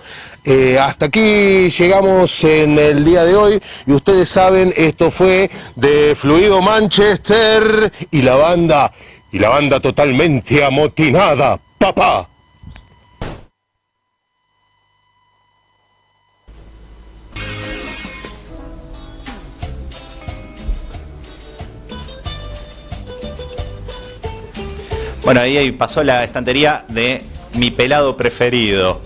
Hasta aquí llegamos en el día de hoy, y ustedes saben, esto fue de Fluido Manchester y la banda y la banda totalmente amotinada, papá. Bueno, ahí pasó la estantería de mi pelado preferido.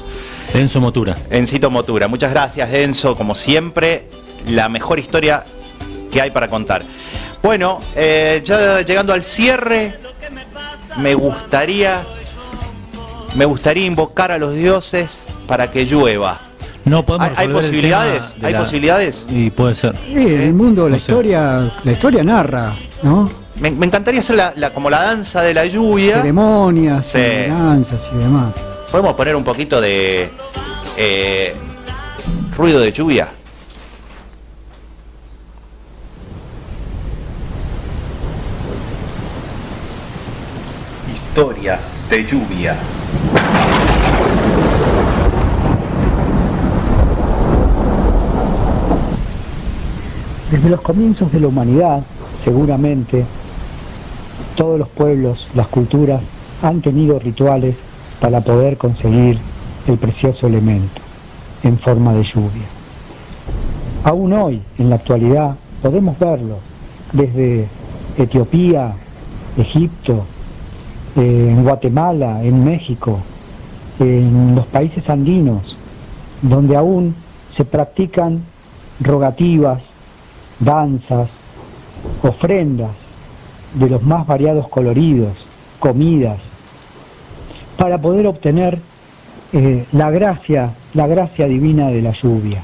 Enzo Motura. Encito Motura. Muchas gracias, Enzo. Como siempre, la mejor historia que hay para contar. Bueno, ya llegando al cierre, me gustaría invocar a los dioses para que llueva. No podemos ¿Hay posibilidades? ¿Hay posibilidades? Y puede ser. Sí, en el mundo la historia narra, ¿no? Me encantaría hacer como la danza de la lluvia. Ceremonias, Sí. danzas y demás. ¿Podemos poner un poquito de ruido de lluvia? Historias de lluvia. Desde los comienzos de la humanidad, seguramente, todos los pueblos, las culturas, han tenido rituales para poder conseguir el precioso elemento en forma de lluvia. Aún hoy, en la actualidad, podemos verlo desde Etiopía, Egipto, en Guatemala, en México, en los países andinos, donde aún se practican rogativas, danzas, ofrendas de los más variados coloridos, comidas, para poder obtener la gracia divina de la lluvia.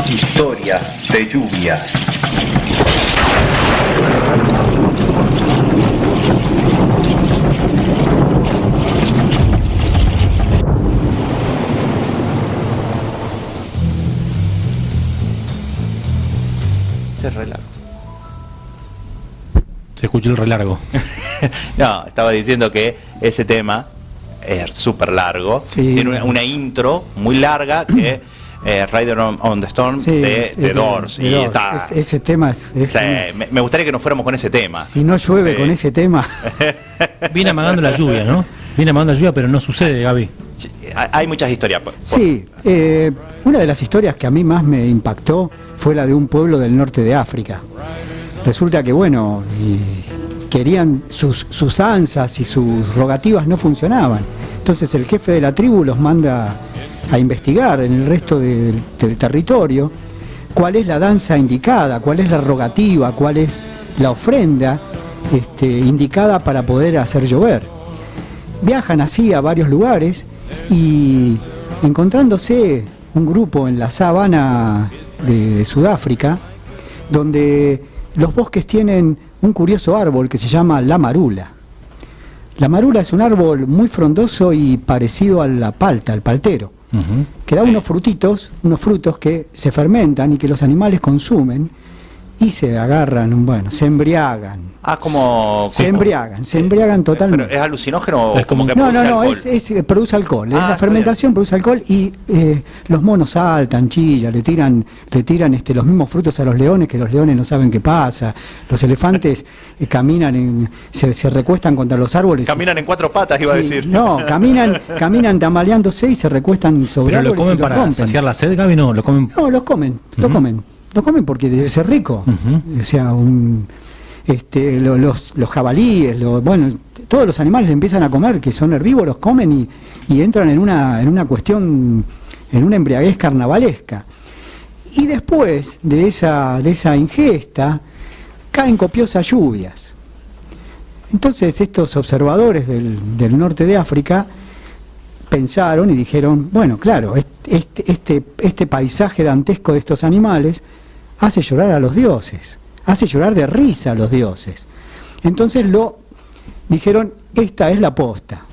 Historias de lluvia. Se re largo. Se escuchó el re largo. No, estaba diciendo que ese tema es súper largo. Sí. Tiene una intro muy larga que Rider on the Storm de Doors. Y está. Ese tema es Sí, me gustaría que nos fuéramos con ese tema. si no llueve Sí. con ese tema. Viene amagando la lluvia, ¿no? Viene amagando la lluvia, pero no sucede, Gaby. Hay muchas historias. Sí, una de las historias que a mí más me impactó fue la de un pueblo del norte de África. Resulta que, bueno, querían sus danzas y sus rogativas no funcionaban. Entonces el jefe de la tribu los manda a investigar en el resto del territorio cuál es la danza indicada, cuál es la rogativa, cuál es la ofrenda indicada para poder hacer llover. Viajan así a varios lugares y encontrándose un grupo en la sabana de Sudáfrica, donde los bosques tienen un curioso árbol que se llama la marula. La marula es un árbol muy frondoso y parecido a la palta, al paltero, que da unos frutos que se fermentan y que los animales consumen y se agarran, bueno, se embriagan. Se embriagan totalmente. ¿Pero es alucinógeno o como que No, produce alcohol? produce alcohol. Ah, La fermentación produce alcohol y los monos saltan, chillan, le tiran los mismos frutos a los leones, que los leones no saben qué pasa. Los elefantes caminan, se recuestan contra los árboles. Caminan en cuatro patas, iba a decir. No, caminan tambaleándose y se recuestan sobre ¿Pero lo árboles. comen y los para rompen. saciar la sed, Gaby? No, lo comen. No, lo comen. Lo comen porque debe ser rico. O sea, los jabalíes, bueno, todos los animales empiezan a comer, que son herbívoros, comen y entran en una cuestión, en una embriaguez carnavalesca. Y después de esa ingesta, caen copiosas lluvias. Entonces estos observadores del norte de África pensaron y dijeron, bueno, claro, este paisaje dantesco de estos animales hace llorar a los dioses, hace llorar de risa a los dioses. Entonces dijeron, esta es la posta.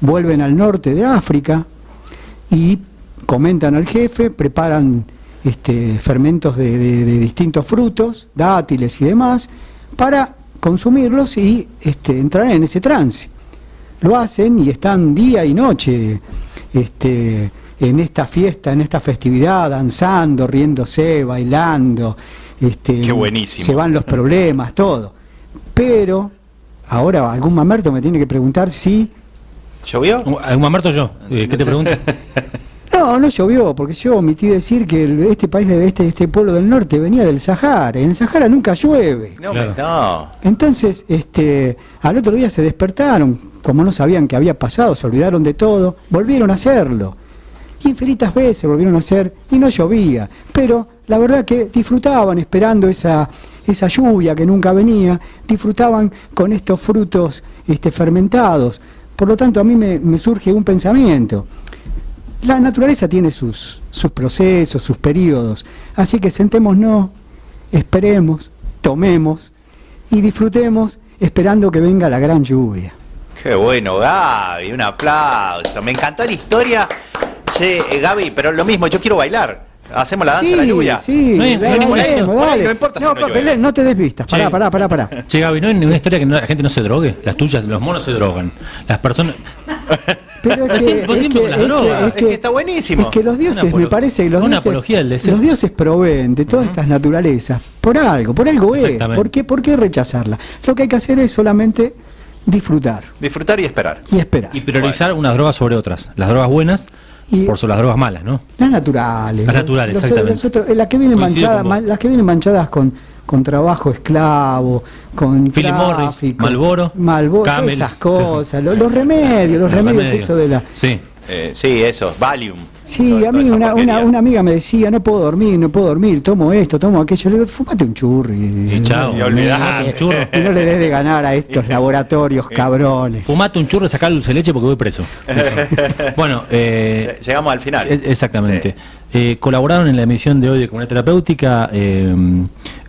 Vuelven al norte de África y comentan al jefe, preparan fermentos de distintos frutos, dátiles y demás, para consumirlos y entrar en ese trance. Lo hacen y están día y noche en esta fiesta, en esta festividad, danzando, riéndose, bailando, Qué buenísimo. Se van los problemas, todo. Pero ahora algún mamerto me tiene que preguntar si... ¿Llovió? ¿Algún mamerto yo? ¿Qué te pregunto? No llovió, porque yo omití decir que este país, este pueblo del norte venía del Sahara. En el Sahara nunca llueve. No. Entonces, al otro día se despertaron, como no sabían qué había pasado, se olvidaron de todo, volvieron a hacerlo. Infinitas veces volvieron a hacer y no llovía. Pero la verdad que disfrutaban esperando esa lluvia que nunca venía, disfrutaban con estos frutos fermentados. Por lo tanto, a mí me surge un pensamiento. La naturaleza tiene sus procesos, sus periodos, así que sentémonos, esperemos, tomemos y disfrutemos esperando que venga la gran lluvia. Qué bueno, Gaby, un aplauso. Me encantó la historia. Che, Gaby, pero lo mismo, yo quiero bailar. Hacemos la danza de la lluvia. Sí, dale. No importa si no llueve. No te desvistas, pará. Che, Gaby, ¿no hay ninguna historia que la gente no se drogue? Las tuyas, los monos se drogan. Las personas... Pero es que está buenísimo. Es que los dioses, me parece que los dioses proveen de todas estas naturalezas por algo es. ¿Por qué rechazarla? Lo que hay que hacer es solamente disfrutar. Disfrutar y esperar. Y priorizar unas drogas sobre otras. Las drogas buenas por sobre las drogas malas, ¿no? Las naturales. Exactamente. Las que vienen manchadas con trabajo esclavo, con Philip tráfico, Marlboro, Camel, esas cosas, los remedios, eso de la... Sí, eso, Valium. Sí, a mí una amiga me decía, no puedo dormir, tomo esto, tomo aquello. Le digo, fúmate un churro y chao. Y olvidate. Y no le des de ganar a estos laboratorios cabrones. Fumate un churro y sacá el dulce de leche porque voy preso. Bueno, llegamos al final. Exactamente. Sí. Colaboraron en la emisión de hoy de Comunidad Terapéutica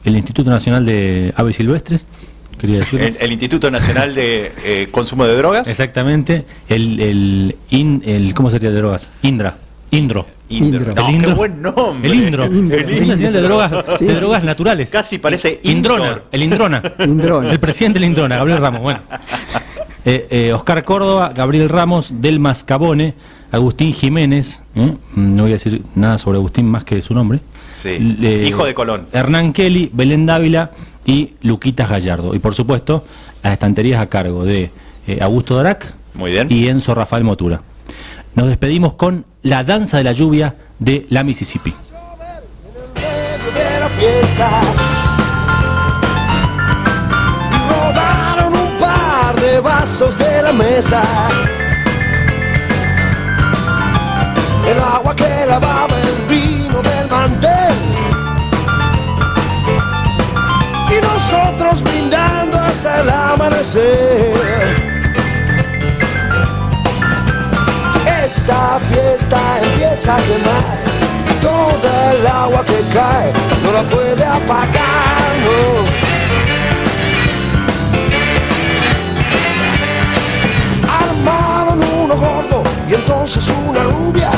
el Instituto Nacional de Aves Silvestres, quería decir. El Instituto Nacional de Consumo de Drogas. Exactamente. ¿Cómo sería de drogas? Indro. Qué buen nombre. El Indro. El Nacional de Drogas Naturales. Casi parece Indrona. El Indrona. El presidente del Indrona, Gabriel Ramos. Bueno. Oscar Córdoba, Gabriel Ramos, Delma Scavone, Agustín Jiménez. No voy a decir nada sobre Agustín más que su nombre. Sí. Hijo de Colón. Hernán Kelly, Belén Dávila y Luquitas Gallardo. Y por supuesto, las estanterías a cargo de Augusto Darac y Enzo Rafael Motura. Nos despedimos con La Danza de la Lluvia de la Mississippi. Y rodaron un par de vasos de la mesa. El agua que lavaba el vino del mantel. Y nosotros brindando hasta el amanecer. Esta fiesta empieza a quemar. Toda el agua que cae no la puede apagar, no. Armaron uno gordo y entonces una rubia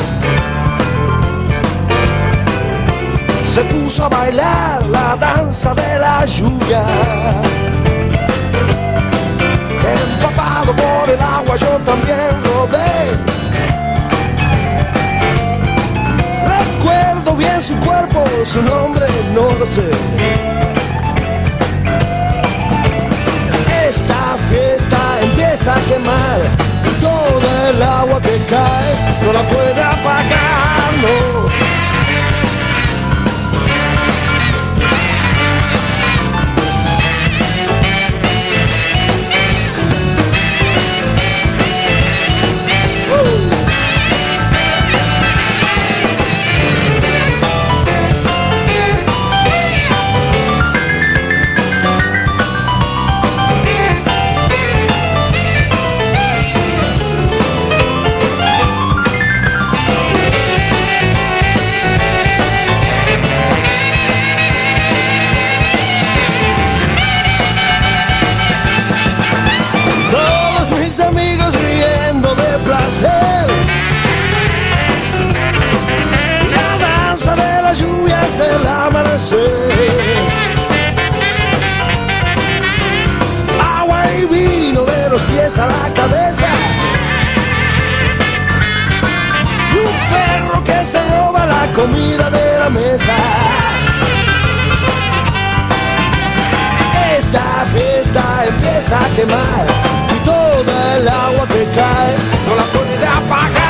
se puso a bailar la danza de la lluvia. Empapado por el agua yo también rodé. Recuerdo bien su cuerpo, su nombre no lo sé. Esta fiesta empieza a quemar. Toda el agua que cae no la puede apagar, no. Amigos riendo de placer. La danza de las lluvias del amanecer. Agua y vino de los pies a la cabeza. Y un perro que se roba la comida de la mesa. fiesta empieza a quemar y toda el agua que cae no la puede apagar.